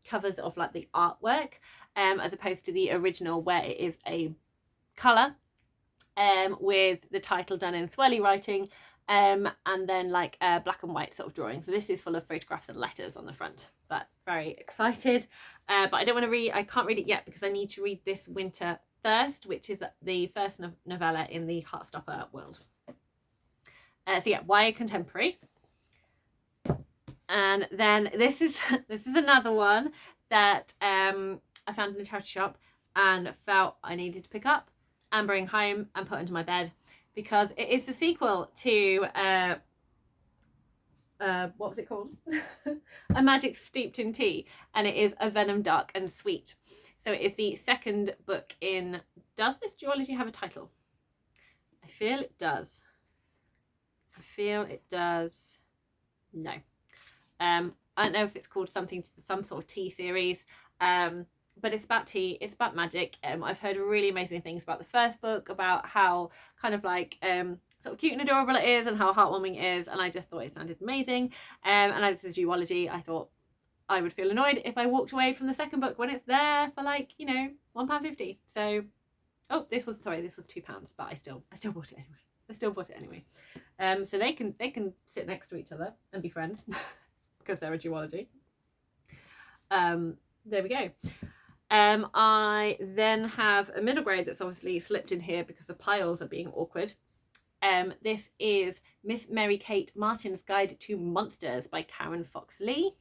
covers of like the artwork as opposed to the original where it is a colour with the title done in swirly writing. And then like a black and white sort of drawing. So this is full of photographs and letters on the front, but very excited. But I don't want to read, I can't read it yet because I need to read this winter first, which is the first novella in the Heartstopper world. So yeah, YA contemporary. And then this is another one that I found in a charity shop and felt I needed to pick up and bring home and put under my bed, because it is the sequel to what was it called? A Magic Steeped in Tea, and it is A Venom Dark and Sweet. So it is the 2nd book in. Does this duology have a title? I feel it does. No. I don't know if it's called some sort of tea series, but it's about tea, it's about magic. I've heard really amazing things about the first book, about how kind of like sort of cute and adorable it is and how heartwarming it is, and I just thought it sounded amazing. And as a duology, I thought I would feel annoyed if I walked away from the 2nd book when it's there for like, you know, £1.50. So this was £2, but I still bought it anyway. So they can sit next to each other and be friends because they're a duology. There we go. I then have a middle grade that's obviously slipped in here because the piles are being awkward. This is Miss Mary Kate Martin's Guide to Monsters by Karen Fox Lee.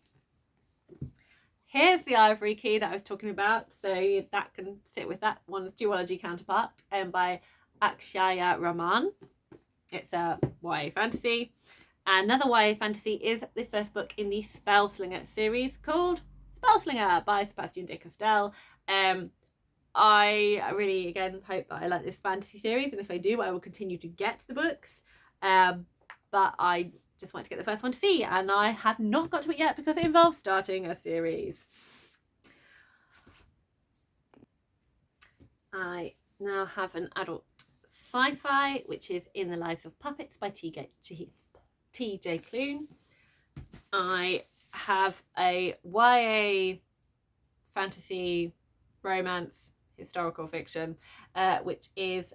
Here's the ivory key that I was talking about, so that can sit with that one's duology counterpart, by Akshaya Raman. It's a YA fantasy. Another YA fantasy is the first book in the Spellslinger series called Spellslinger by Sebastian de Castell. I really, again, hope that I like this fantasy series, and if I do, I will continue to get the books. But I just want to get the first one to see, and I have not got to it yet because it involves starting a series. I now have an adult sci-fi, which is In the Lives of Puppets by T.J. Klune. I have a YA fantasy, romance, historical fiction, which is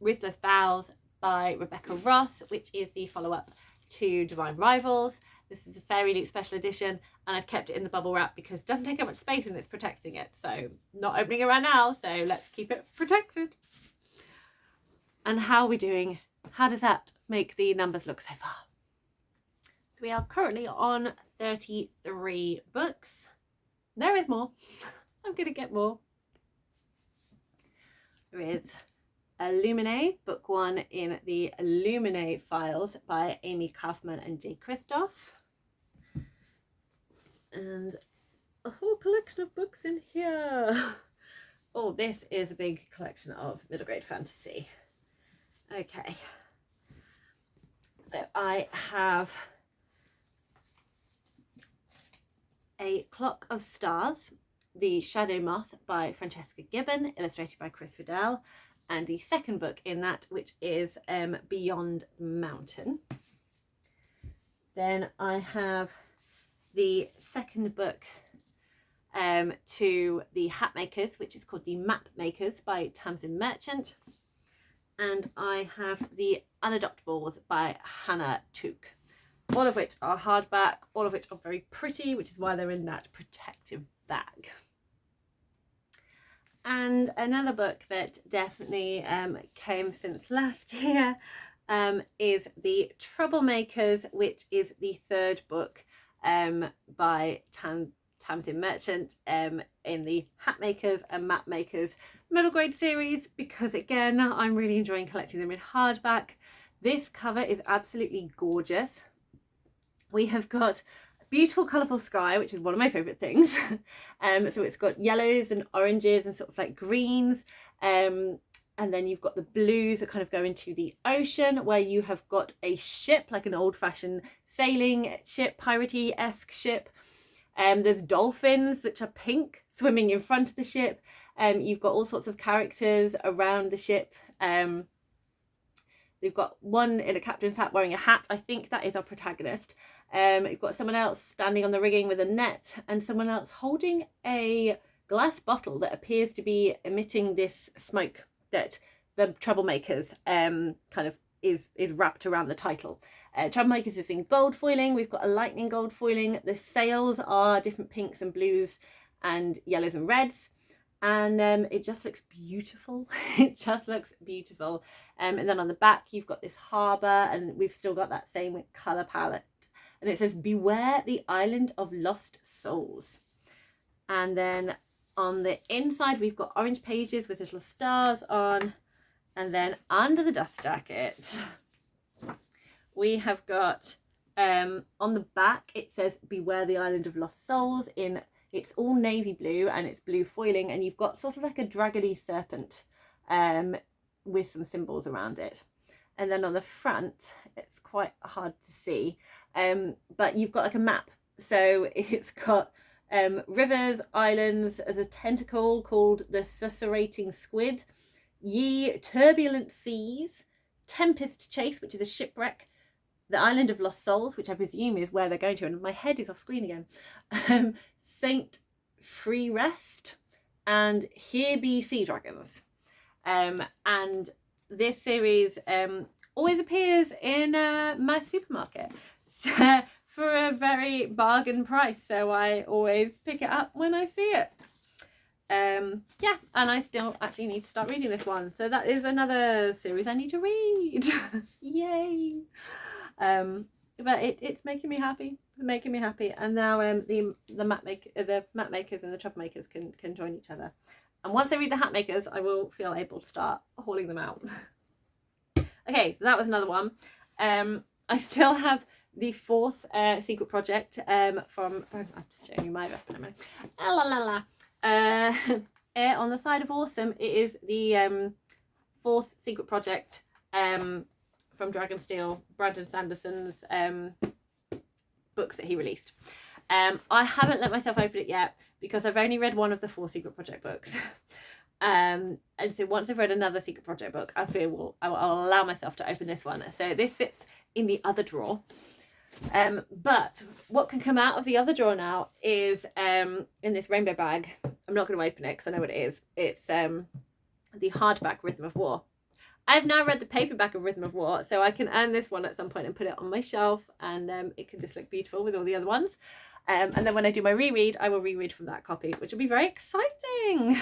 Ruthless Vows by Rebecca Ross, which is the follow-up to Divine Rivals. This is a Fairy Loot special edition, and I've kept it in the bubble wrap because it doesn't take up much space and it's protecting it. So not opening it right now, so let's keep it protected. And how are we doing? How does that make the numbers look so far? So we are currently on 33 books. There is more. I'm going to get more. There is Illuminae, book 1 in the Illuminae files by Amy Kaufman and Jay Christoph. And a whole collection of books in here. Oh, this is a big collection of middle grade fantasy. Okay. So I have A Clock of Stars, The Shadow Moth by Francesca Gibbon, illustrated by Chris Fidel, and the second book in that, which is Beyond the Mountain. Then I have the second book to the Hat Makers, which is called The Map Makers by Tamsin Merchant. And I have The Unadoptables by Hanna Took, all of which are hardback, all of which are very pretty, which is why they're in that protective bag. And another book that definitely came since last year is The Troublemakers, which is the third book by Tamsin Merchant in the Hat Makers and Map Makers middle grade series, because again, I'm really enjoying collecting them in hardback. This cover is absolutely gorgeous. We have got a beautiful colourful sky, which is one of my favourite things. So it's got yellows and oranges and sort of like greens. And then you've got the blues that kind of go into the ocean, where you have got a ship, like an old-fashioned sailing ship, piratey-esque ship. There's dolphins, which are pink, swimming in front of the ship. You've got all sorts of characters around the ship. They've got one in a captain's hat wearing a hat. I think that is our protagonist. You've got someone else standing on the rigging with a net, and someone else holding a glass bottle that appears to be emitting this smoke that the Troublemakers kind of is wrapped around the title. Troublemakers is in gold foiling. We've got a lightning gold foiling. The sails are different pinks and blues and yellows and reds. And it just looks beautiful. It just looks beautiful. And then on the back, you've got this harbour, and we've still got that same colour palette. And it says, "Beware the Island of Lost Souls." And then on the inside, we've got orange pages with little stars on. And then under the dust jacket, we have got, on the back, it says, "Beware the Island of Lost Souls" in... It's all navy blue and it's blue foiling, and you've got sort of like a draggedy serpent with some symbols around it. And then on the front, it's quite hard to see, but you've got like a map. So it's got rivers, islands, as a tentacle called the Susurrating Squid, Ye Turbulent Seas, Tempest Chase, which is a shipwreck, the Island of Lost Souls, which I presume is where they're going to, and my head is off screen again, Saint Free Rest, and Here Be Sea Dragons. And this series always appears in my supermarket for a very bargain price, so I always pick it up when I see it. Yeah, and I still actually need to start reading this one, so that is another series I need to read. Yay! But it's making me happy. It's making me happy. And now the map makers and the Troublemakers can join each other. And once I read the Hat Makers, I will feel able to start hauling them out. Okay, so that was another one. I still have the fourth secret project from... I'm just showing you my weapon a minute. Air on the Side of Awesome. It is the fourth secret project from Dragonsteel, Brandon Sanderson's books that he released. I haven't let myself open it yet because I've only read one of the 4 secret project books. And so once I've read another secret project book, I feel I'll allow myself to open this one. So this sits in the other drawer. But what can come out of the other drawer now is in this rainbow bag. I'm not going to open it because I know what it is. It's the hardback Rhythm of War. I've now read the paperback of Rhythm of War, so I can earn this one at some point and put it on my shelf, and it can just look beautiful with all the other ones. And then when I do my reread, I will reread from that copy, which will be very exciting.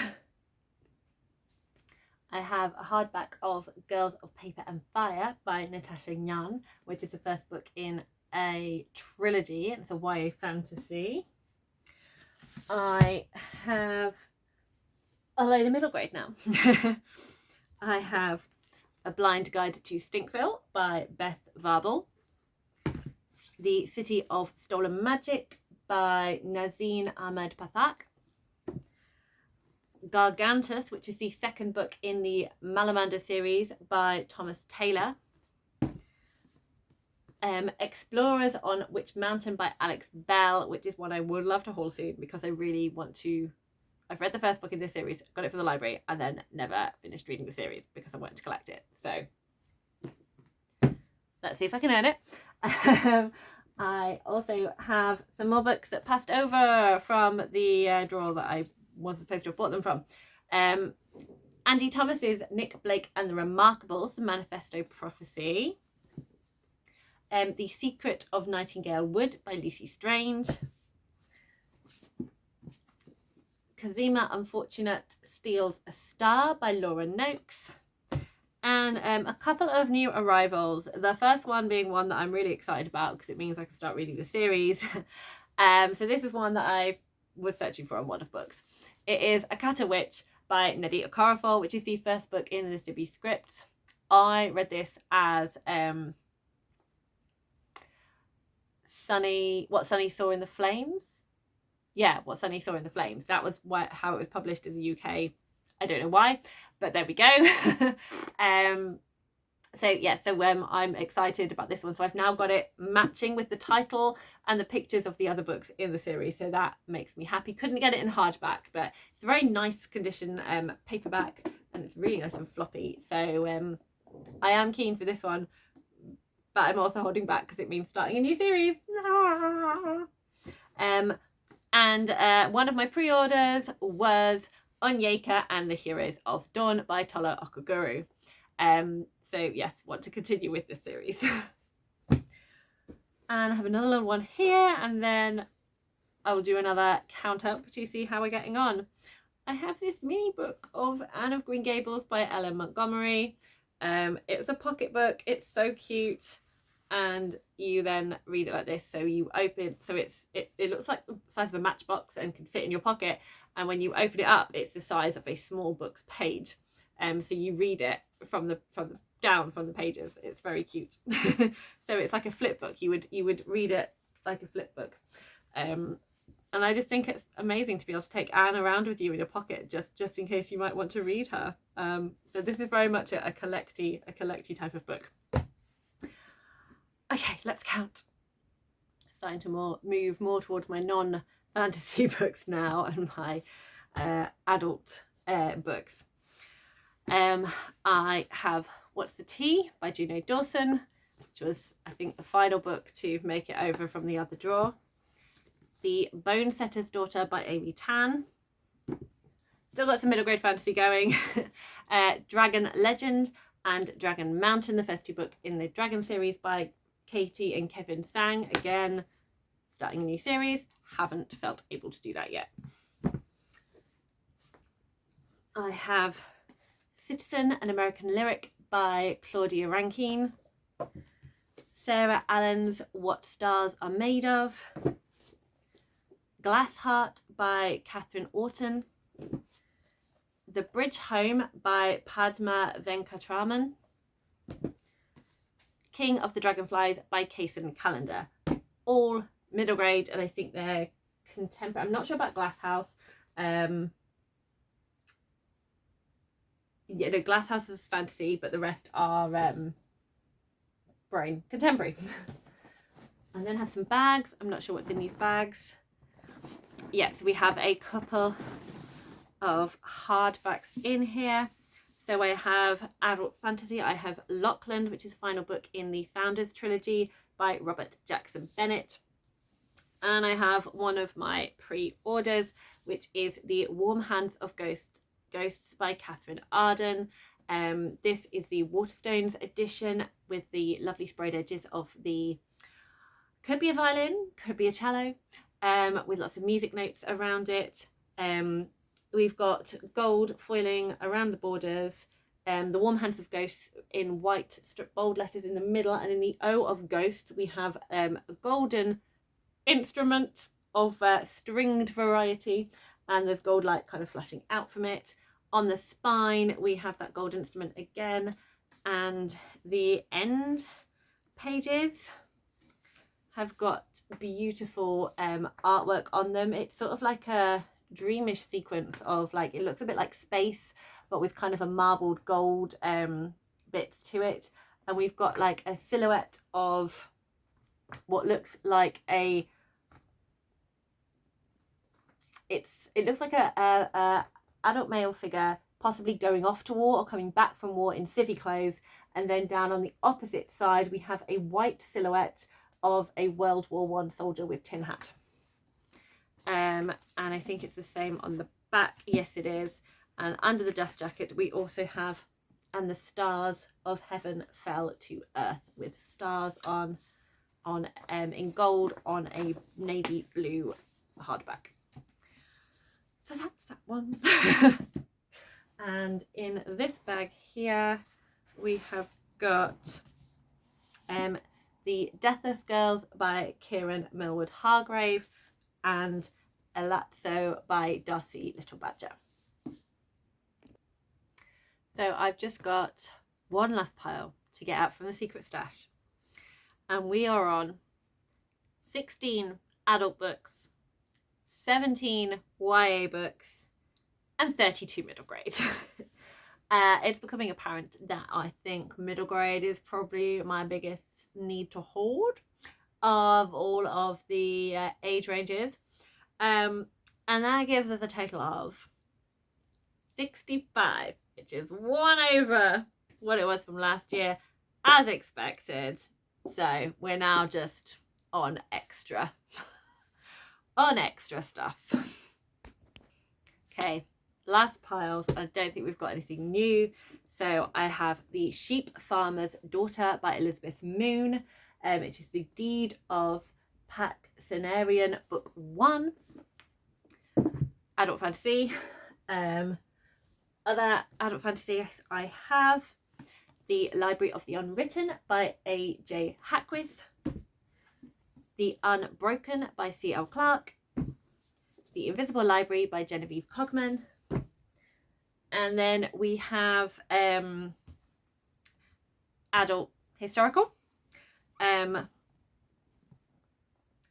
I have a hardback of Girls of Paper and Fire by Natasha Nyan, which is the first book in a trilogy. It's a YA fantasy. I have a load of middle grade now. I have A Blind Guide to Stinkville by Beth Wabel. The City of Stolen Magic by Nazeen Ahmed Pathak. Gargantus, which is the second book in the Malamander series by Thomas Taylor. Explorers on Witch Mountain by Alex Bell, which is one I would love to haul soon because I really want to. I've read the first book in this series, got it from the library, and then never finished reading the series because I wanted to collect it. So let's see if I can earn it. I also have some more books that passed over from the drawer that I was supposed to have bought them from. Andy Thomas's Nick Blake and the Remarkables, the Manifesto Prophecy. The Secret of Nightingale Wood by Lucy Strange. Kazima Unfortunate Steals a Star by Laura Noakes. And a couple of new arrivals. The first one being one that I'm really excited about because it means I can start reading the series. So this is one that I was searching for on One of Books. It is Akata Witch by Nnedi Okorafor, which is the first book in the Sibi script. I read this as What Sunny Saw in the Flames. Yeah, What Sunny Saw in the Flames. That was how it was published in the UK. I don't know why, but there we go. I'm excited about this one. So I've now got it matching with the title and the pictures of the other books in the series. So that makes me happy. Couldn't get it in hardback, but it's a very nice condition paperback, and it's really nice and floppy. So I am keen for this one, but I'm also holding back because it means starting a new series. And one of my pre-orders was Onyeka and the Heroes of Dawn by Tolo Okoguru. So yes, want to continue with this series. And I have another little one here, and then I will do another count up to see how we're getting on. I have this mini book of Anne of Green Gables by Ellen Montgomery. It's a pocket book. It's so cute, and you then read it like this. So you open, so it looks like the size of a matchbox and can fit in your pocket. And when you open it up, it's the size of a small book's page. So you read it from the pages. It's very cute. So it's like a flip book. You would read it like a flip book. And I just think it's amazing to be able to take Anne around with you in your pocket, just in case you might want to read her. So this is very much a collecty type of book. Okay, let's count. Starting to move more towards my non-fantasy books now and my adult books. I have What's the Tea by Juno Dawson, which was, I think, the final book to make it over from the other drawer. The Bone Setter's Daughter by Amy Tan. Still got some middle grade fantasy going. Dragon Legend and Dragon Mountain, the first two books in the Dragon series by Katie and Kevin Sang. Again, starting a new series. Haven't felt able to do that yet. I have Citizen, an American Lyric by Claudia Rankine. Sarah Allen's What Stars Are Made Of. Glass Heart by Catherine Orton. The Bridge Home by Padma Venkatraman. King of the Dragonflies by Kaysen Calendar. All middle grade, and I think they're contemporary. I'm not sure about Glass House. Glass House is fantasy, but the rest are contemporary. And then have some bags. I'm not sure what's in these bags. Yes, we have a couple of hardbacks in here. So I have adult fantasy. I have Lockland, which is the final book in the Founders trilogy by Robert Jackson Bennett. And I have one of my pre-orders, which is The Warm Hands of Ghosts by Catherine Arden. This is the Waterstones edition with the lovely sprayed edges of the, could be a violin, could be a cello, with lots of music notes around it. We've got gold foiling around the borders, the Warm Hands of Ghosts in white bold letters in the middle, and in the O of Ghosts we have a golden instrument of stringed variety, and there's gold light kind of flashing out from it. On the spine we have that gold instrument again, and the end pages have got beautiful artwork on them. It's sort of like a dreamish sequence of, like, it looks a bit like space but with kind of a marbled gold bits to it, and we've got like a silhouette of what looks like a, it looks like a adult male figure possibly going off to war or coming back from war in civvy clothes, and then down on the opposite side we have a white silhouette of a World War I soldier with tin hat. And I think it's the same on the back. Yes, it is. And under the dust jacket we also have "And the stars of heaven fell to earth," with stars on in gold on a navy blue hardback. So that's that one. And in this bag here we have got the Deathless Girls by Kieran Millward Hargrave and Elazzo by Darcy Little Badger. So I've just got one last pile to get out from the secret stash, and we are on 16 adult books, 17 YA books, and 32 middle grade. It's becoming apparent that I think middle grade is probably my biggest need to hoard of all of the age ranges, and that gives us a total of 65, which is one over what it was from last year, as expected. So we're now just on extra on extra stuff. Okay, last piles. I don't think we've got anything new. So I have The Sheep Farmer's Daughter by Elizabeth Moon, which is the Deed of Paxenarian, book 1, adult fantasy. Other adult fantasy I have The Library of the Unwritten by A.J. Hackworth, The Unbroken by C.L. Clarke, The Invisible Library by Genevieve Cogman, and then we have adult historical. I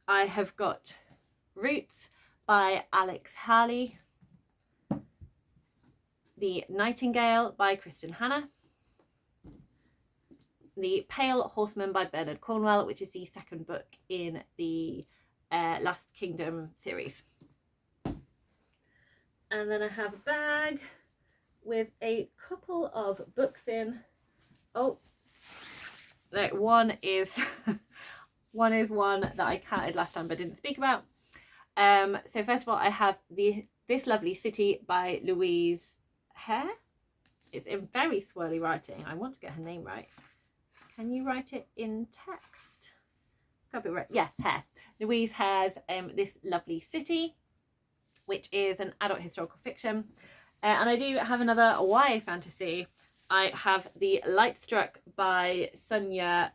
have got Roots by Alex Harley, The Nightingale by Kristen Hanna, The Pale Horseman by Bernard Cornwell, which is the second book in the Last Kingdom series. And then I have a bag with a couple of books in. Oh, like one is one that I counted last time but didn't speak about. So first of all, I have This Lovely City by Louise Hare. It's in very swirly writing. I want to get her name right. Can you write it in text? Got it right. Yeah, Hare. Louise Hare's This Lovely City, which is an adult historical fiction. And I do have another YA fantasy. I have The Lightstruck by Sonia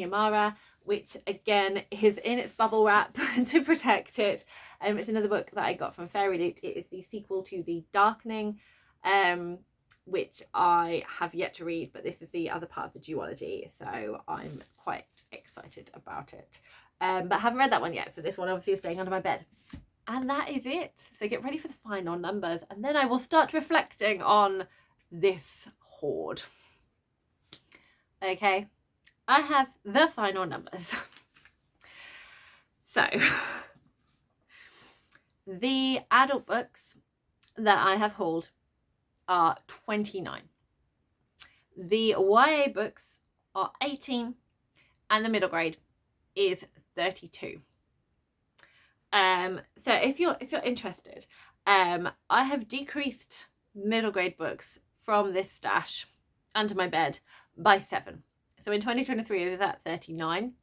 Mara, which again is in its bubble wrap to protect it. It's another book that I got from Fairy Loot. It is the sequel to The Darkening, which I have yet to read, but this is the other part of the duology, so I'm quite excited about it. But I haven't read that one yet, so this one obviously is staying under my bed. And that is it. So get ready for the final numbers, and then I will start reflecting on this hoard. Okay, I have the final numbers. So the adult books that I have hauled are 29. The YA books are 18, and the middle grade is 32. So if you're interested, I have decreased middle grade books from this stash under my bed by 7. So in 2023 it was at 39.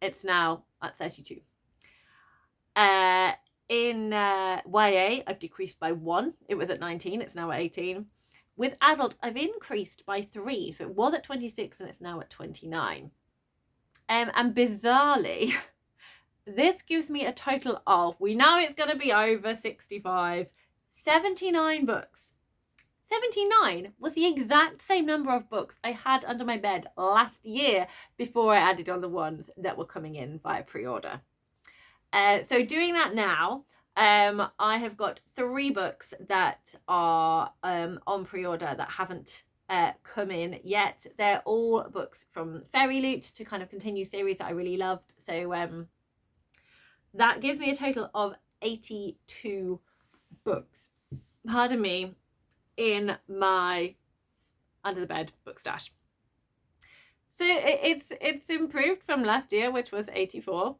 It's now at 32. In YA, I've decreased by 1. It was at 19. It's now at 18. With adult, I've increased by 3. So it was at 26 and it's now at 29. And bizarrely, this gives me a total of, we know it's going to be over 65, 79 books. 79 was the exact same number of books I had under my bed last year before I added on the ones that were coming in via pre-order. So doing that now, I have got 3 books that are on pre-order that haven't come in yet. They're all books from Fairy Loot to kind of continue series that I really loved. So that gives me a total of 82 books, pardon me, in my under the bed book stash. So it's improved from last year, which was 84.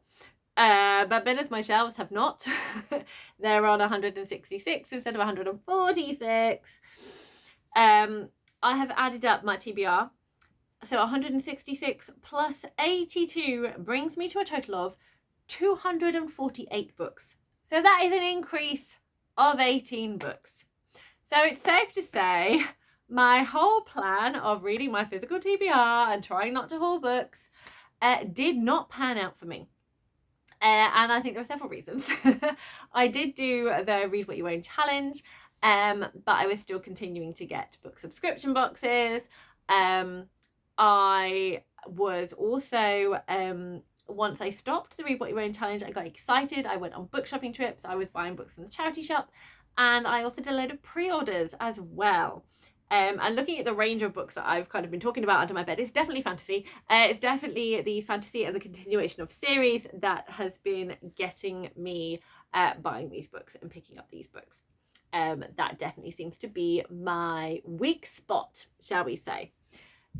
But goodness, my shelves have not. They're on 166 instead of 146. I have added up my TBR. So 166 plus 82 brings me to a total of 248 books. So that is an increase of 18 books. So it's safe to say my whole plan of reading my physical TBR and trying not to haul books did not pan out for me. And I think there are several reasons. I did do the Read What You Own challenge, but I was still continuing to get book subscription boxes. I was also, once I stopped the Read What You Own challenge, I got excited. I went on book shopping trips. I was buying books from the charity shop. And I also did a load of pre-orders as well. And looking at the range of books that I've kind of been talking about under my bed, it's definitely fantasy. It's definitely the fantasy and the continuation of series that has been getting me buying these books and picking up these books. That definitely seems to be my weak spot, shall we say.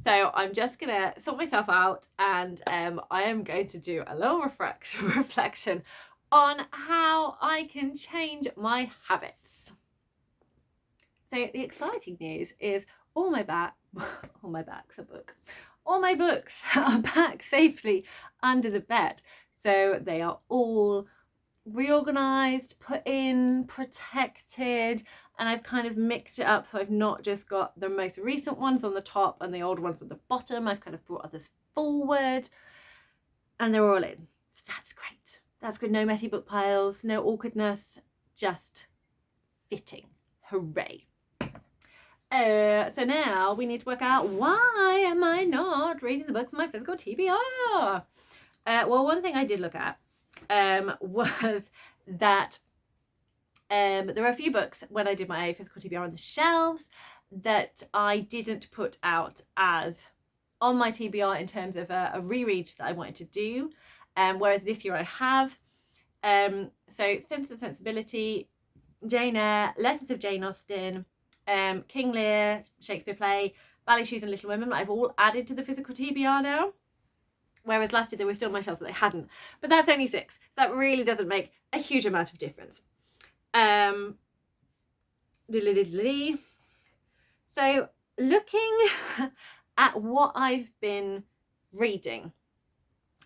So I'm just going to sort myself out, and I am going to do a little reflection on how I can change my habits. So the exciting news is all my books are back safely under the bed. So they are all reorganized, put in, protected, and I've kind of mixed it up. So I've not just got the most recent ones on the top and the old ones at the bottom. I've kind of brought others forward and they're all in. So that's great. That's good. No messy book piles, no awkwardness, just fitting. Hooray. So now we need to work out, why am I not reading the books in my physical TBR? Well, one thing I did look at was that there were a few books when I did my physical TBR on the shelves that I didn't put out as on my TBR in terms of a reread that I wanted to do. Whereas this year I have. So Sense and Sensibility, Jane Eyre, Letters of Jane Austen, King Lear, Shakespeare play, Ballet Shoes and Little Women, I've all added to the physical TBR now. Whereas last year they were still on my shelves that they hadn't. But that's only 6. So that really doesn't make a huge amount of difference. So looking at what I've been reading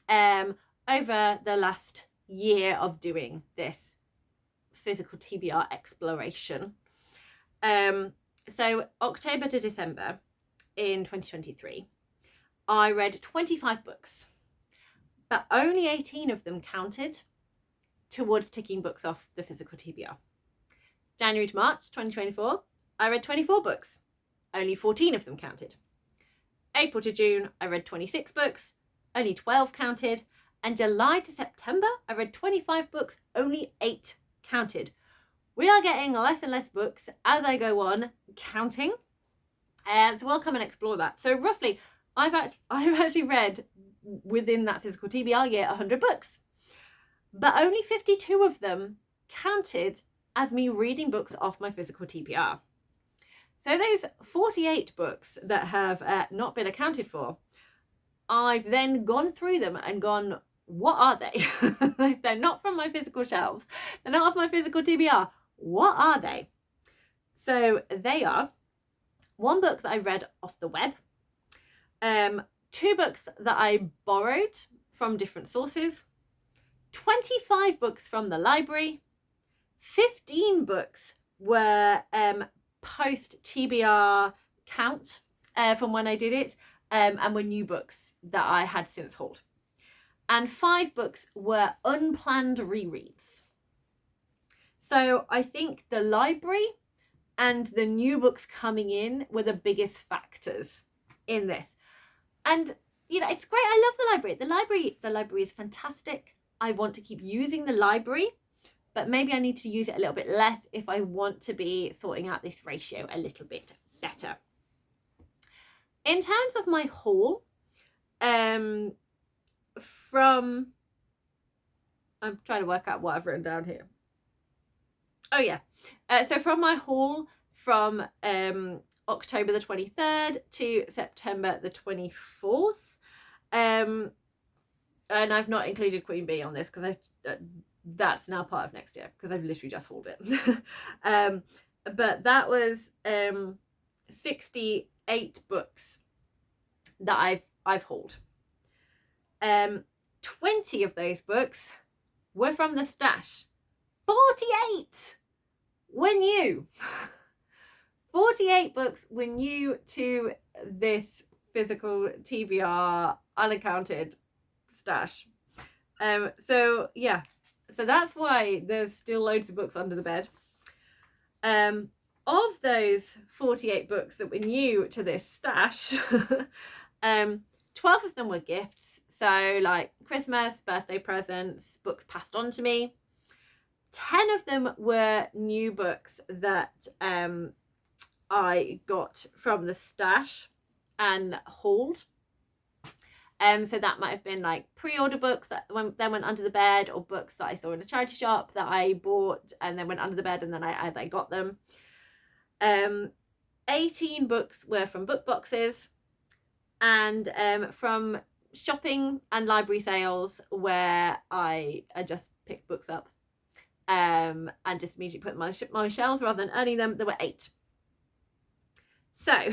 over the last year of doing this physical TBR exploration. So October to December in 2023, I read 25 books, but only 18 of them counted towards ticking books off the physical TBR. January to March 2024, I read 24 books, only 14 of them counted. April to June, I read 26 books, only 12 counted. And July to September, I read 25 books, only 8 counted. We are getting less and less books as I go on counting. So we'll come and explore that. So roughly, I've actually read within that physical TBR year 100 books. But only 52 of them counted as me reading books off my physical TBR. So those 48 books that have not been accounted for, I've then gone through them and gone, what are they? If they're not from my physical shelves, they're not off my physical TBR, what are they? So they are one book that I read off the web, 2 books that I borrowed from different sources, 25 books from the library, 15 books were post TBR count from when I did it, and were new books that I had since hauled. And 5 books were unplanned rereads. So I think the library and the new books coming in were the biggest factors in this. And you know, it's great. I love the library. The library is fantastic. I want to keep using the library, but maybe I need to use it a little bit less if I want to be sorting out this ratio a little bit better. In terms of my haul, I'm trying to work out what I've written down here. Oh yeah, so from my haul from October the 23rd to September the 24th, and I've not included Queen Bee on this because that's now part of next year because I've literally just hauled it. But that was 68 books that I've hauled. 20 of those books were from the stash. 48 were new. 48 books were new to this physical TBR unaccounted stash. So yeah, so that's why there's still loads of books under the bed. Of those 48 books that were new to this stash, 12 of them were gifts. So like Christmas, birthday presents, books passed on to me. 10 of them were new books that I got from the stash and hauled. So that might have been like pre-order books that then went under the bed, or books that I saw in a charity shop that I bought and then went under the bed and then I got them. 18 books were from book boxes, and from shopping and library sales where I just picked books up and just immediately put them on my shelves rather than earning them. There were 8. So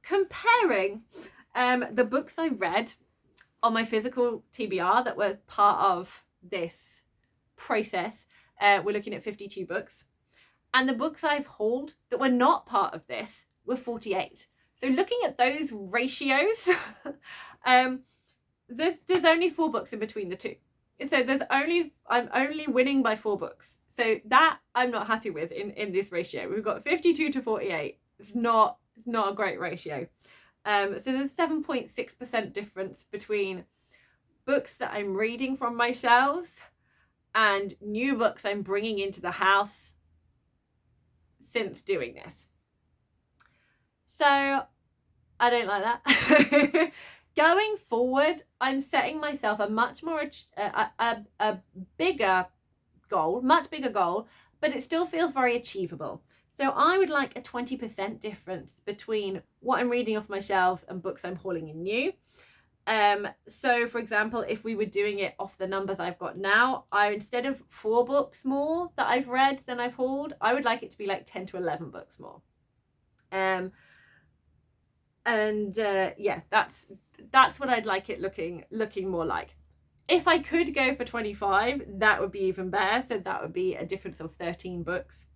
comparing the books I read on my physical TBR that were part of this process, we're looking at 52 books, and the books I've hauled that were not part of this were 48. So looking at those ratios, there's only 4 books in between the two. So I'm only winning by 4 books. So that I'm not happy with in this ratio. We've got 52 to 48. It's not a great ratio. So there's 7.6% difference between books that I'm reading from my shelves and new books I'm bringing into the house since doing this. So I don't like that. Going forward, I'm setting myself a much more a bigger goal, much bigger goal, but it still feels very achievable. So I would like a 20% difference between what I'm reading off my shelves and books I'm hauling in new. So for example, if we were doing it off the numbers I've got now, instead of 4 books more that I've read than I've hauled, I would like it to be like 10 to 11 books more. Yeah, that's what I'd like it looking more like. If I could go for 25, that would be even better. So that would be a difference of 13 books.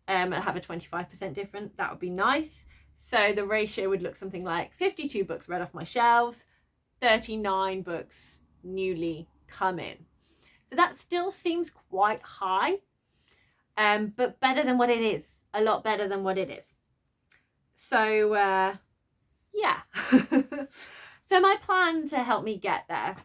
And have a 25% difference. That would be nice. So the ratio would look something like 52 books read off my shelves, 39 books newly come in. So that still seems quite high, but better than what it is. A lot better than what it is. So yeah. So my plan to help me get there,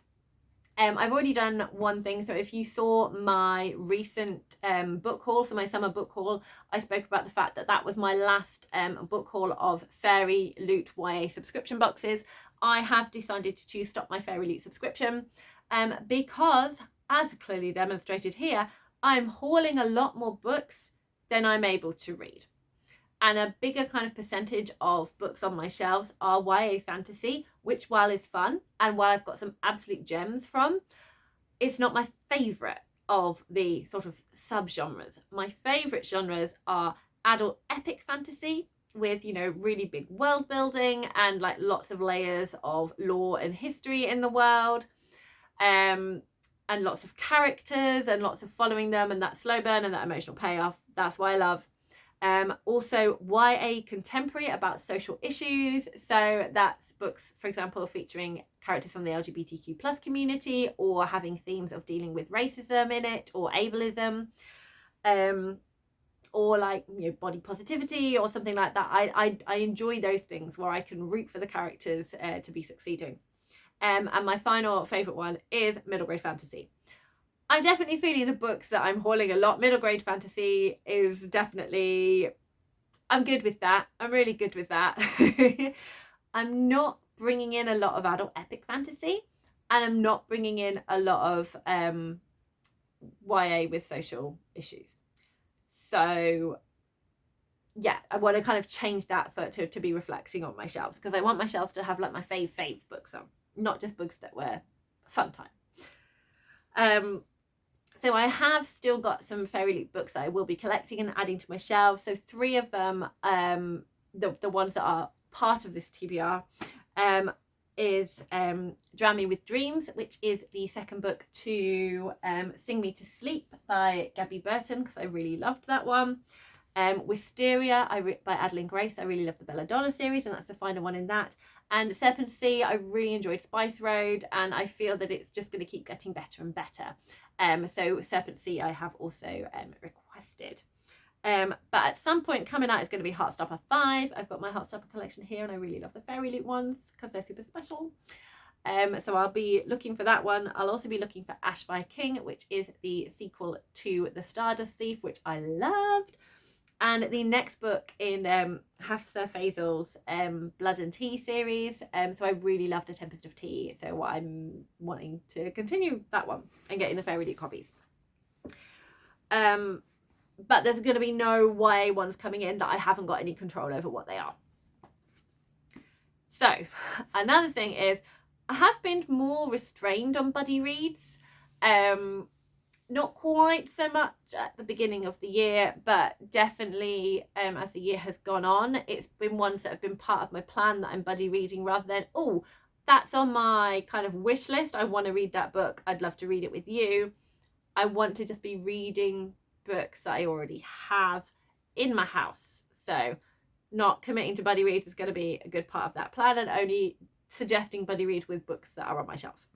I've already done one thing. So if you saw my recent book haul, so my summer book haul, I spoke about the fact that that was my last book haul of Fairy Loot YA subscription boxes. I have decided to stop my Fairy Loot subscription because, as clearly demonstrated here, I'm hauling a lot more books than I'm able to read. And a bigger kind of percentage of books on my shelves are YA fantasy, which while is fun and while I've got some absolute gems from, it's not my favourite of the sort of subgenres. My favourite genres are adult epic fantasy with, you know, really big world building and like lots of layers of lore and history in the world, and lots of characters and lots of following them and that slow burn and that emotional payoff. That's what I love. Also YA contemporary about social issues, so that's books, for example, featuring characters from the LGBTQ plus community or having themes of dealing with racism in it or ableism, or like, you know, body positivity or something like that. I enjoy those things where I can root for the characters to be succeeding. And my final favourite one is middle grade fantasy. I'm definitely feeling the books that I'm hauling a lot. Middle grade fantasy is definitely, I'm good with that. I'm really good with that. I'm not bringing in a lot of adult epic fantasy, and I'm not bringing in a lot of YA with social issues. So yeah, I want to kind of change that to be reflecting on my shelves, because I want my shelves to have like my fave books on, not just books that were fun time. So I have still got some Fairy Loot books that I will be collecting and adding to my shelves. So 3 of them, the ones that are part of this TBR, is Drown Me With Dreams, which is the second book to Sing Me to Sleep by Gabby Burton, because I really loved that one. Wisteria by Adeline Grace. I really love the Belladonna series, and that's the final one in that. And Serpent Sea, I really enjoyed Spice Road, and I feel that it's just going to keep getting better and better. So Serpent Sea I have also requested. But at some point coming out is going to be Heartstopper 5. I've got my Heartstopper collection here, and I really love the Fairy Loot ones because they're super special. So I'll be looking for that one. I'll also be looking for Ash by King, which is the sequel to The Stardust Thief, which I loved. And the next book in Hafsa Faisal's Blood and Tea series. So I really loved A Tempest of Tea. So I'm wanting to continue that one and getting the Fairy Loot copies. But there's going to be no YA ones coming in that I haven't got any control over what they are. So another thing is I have been more restrained on buddy reads. Not quite so much at the beginning of the year, but definitely as the year has gone on, it's been ones that have been part of my plan that I'm buddy reading, rather than, oh, that's on my kind of wish list, I want to read that book, I'd love to read it with you. I want to just be reading books that I already have in my house. So not committing to buddy reads is going to be a good part of that plan, and only suggesting buddy reads with books that are on my shelves.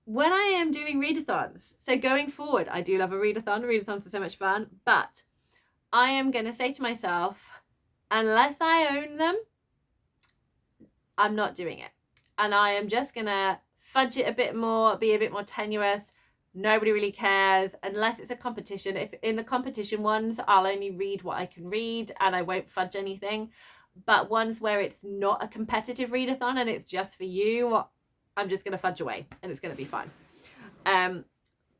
When I am doing readathons, so going forward, I do love a readathon. Readathons are so much fun, but I am going to say to myself, unless I own them, I'm not doing it. And I am just going to fudge it a bit more, be a bit more tenuous. Nobody really cares unless it's a competition. If in the competition ones, I'll only read what I can read and I won't fudge anything. But ones where it's not a competitive readathon and it's just for you, I'm just going to fudge away and it's going to be fun,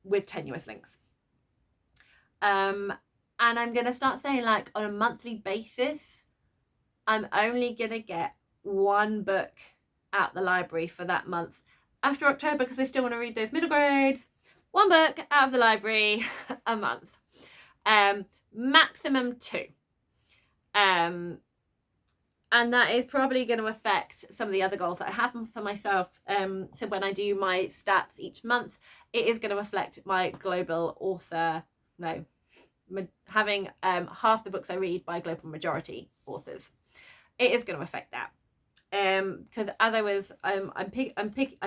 with tenuous links. And I'm going to start saying, like, on a monthly basis, I'm only going to get 1 book at the library for that month. After October, because I still want to read those middle grades, 1 book out of the library a month. Maximum 2. And that is probably going to affect some of the other goals that I have for myself. So when I do my stats each month, it is going to reflect my global author, having half the books I read by global majority authors. It is going to affect that. Because as I was, I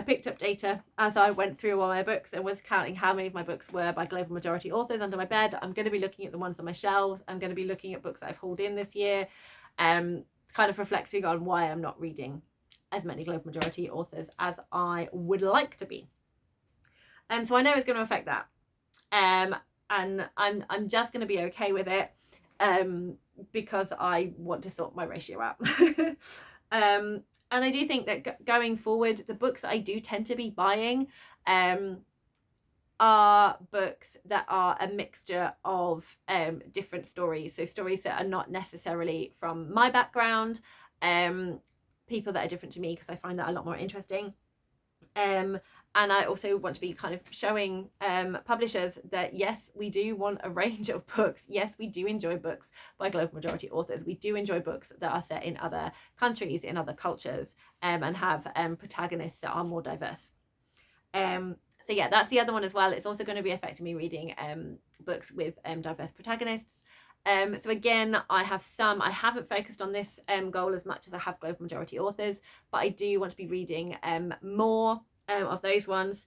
picked up data as I went through all my books and was counting how many of my books were by global majority authors under my bed. I'm going to be looking at the ones on my shelves. I'm going to be looking at books that I've hauled in this year. Kind of reflecting on why I'm not reading as many global majority authors as I would like to be. So I know it's going to affect that. And I'm just going to be okay with it, because I want to sort my ratio out. And I do think that going forward, the books I do tend to be buying, are books that are a mixture of different stories. So stories that are not necessarily from my background, people that are different to me, because I find that a lot more interesting. And I also want to be kind of showing publishers that yes, we do want a range of books. Yes, we do enjoy books by global majority authors. We do enjoy books that are set in other countries, in other cultures, and have protagonists that are more diverse. So yeah, that's the other one as well. It's also going to be affecting me reading books with diverse protagonists. So again, I haven't focused on this goal as much as I have global majority authors, but I do want to be reading more of those ones.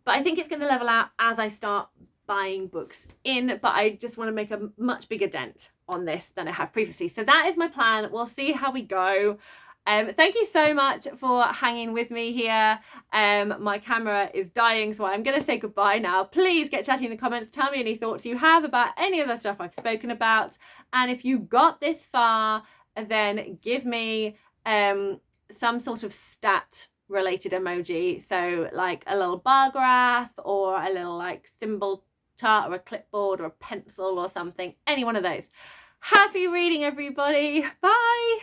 But I think it's going to level out as I start buying books in, but I just want to make a much bigger dent on this than I have previously. So that is my plan. We'll see how we go. Thank you so much for hanging with me here. My camera is dying, so I'm going to say goodbye now. Please get chatting in the comments. Tell me any thoughts you have about any of the stuff I've spoken about. And if you got this far, then give me some sort of stat related emoji. So like a little bar graph or a little like symbol chart or a clipboard or a pencil or something. Any one of those. Happy reading, everybody. Bye.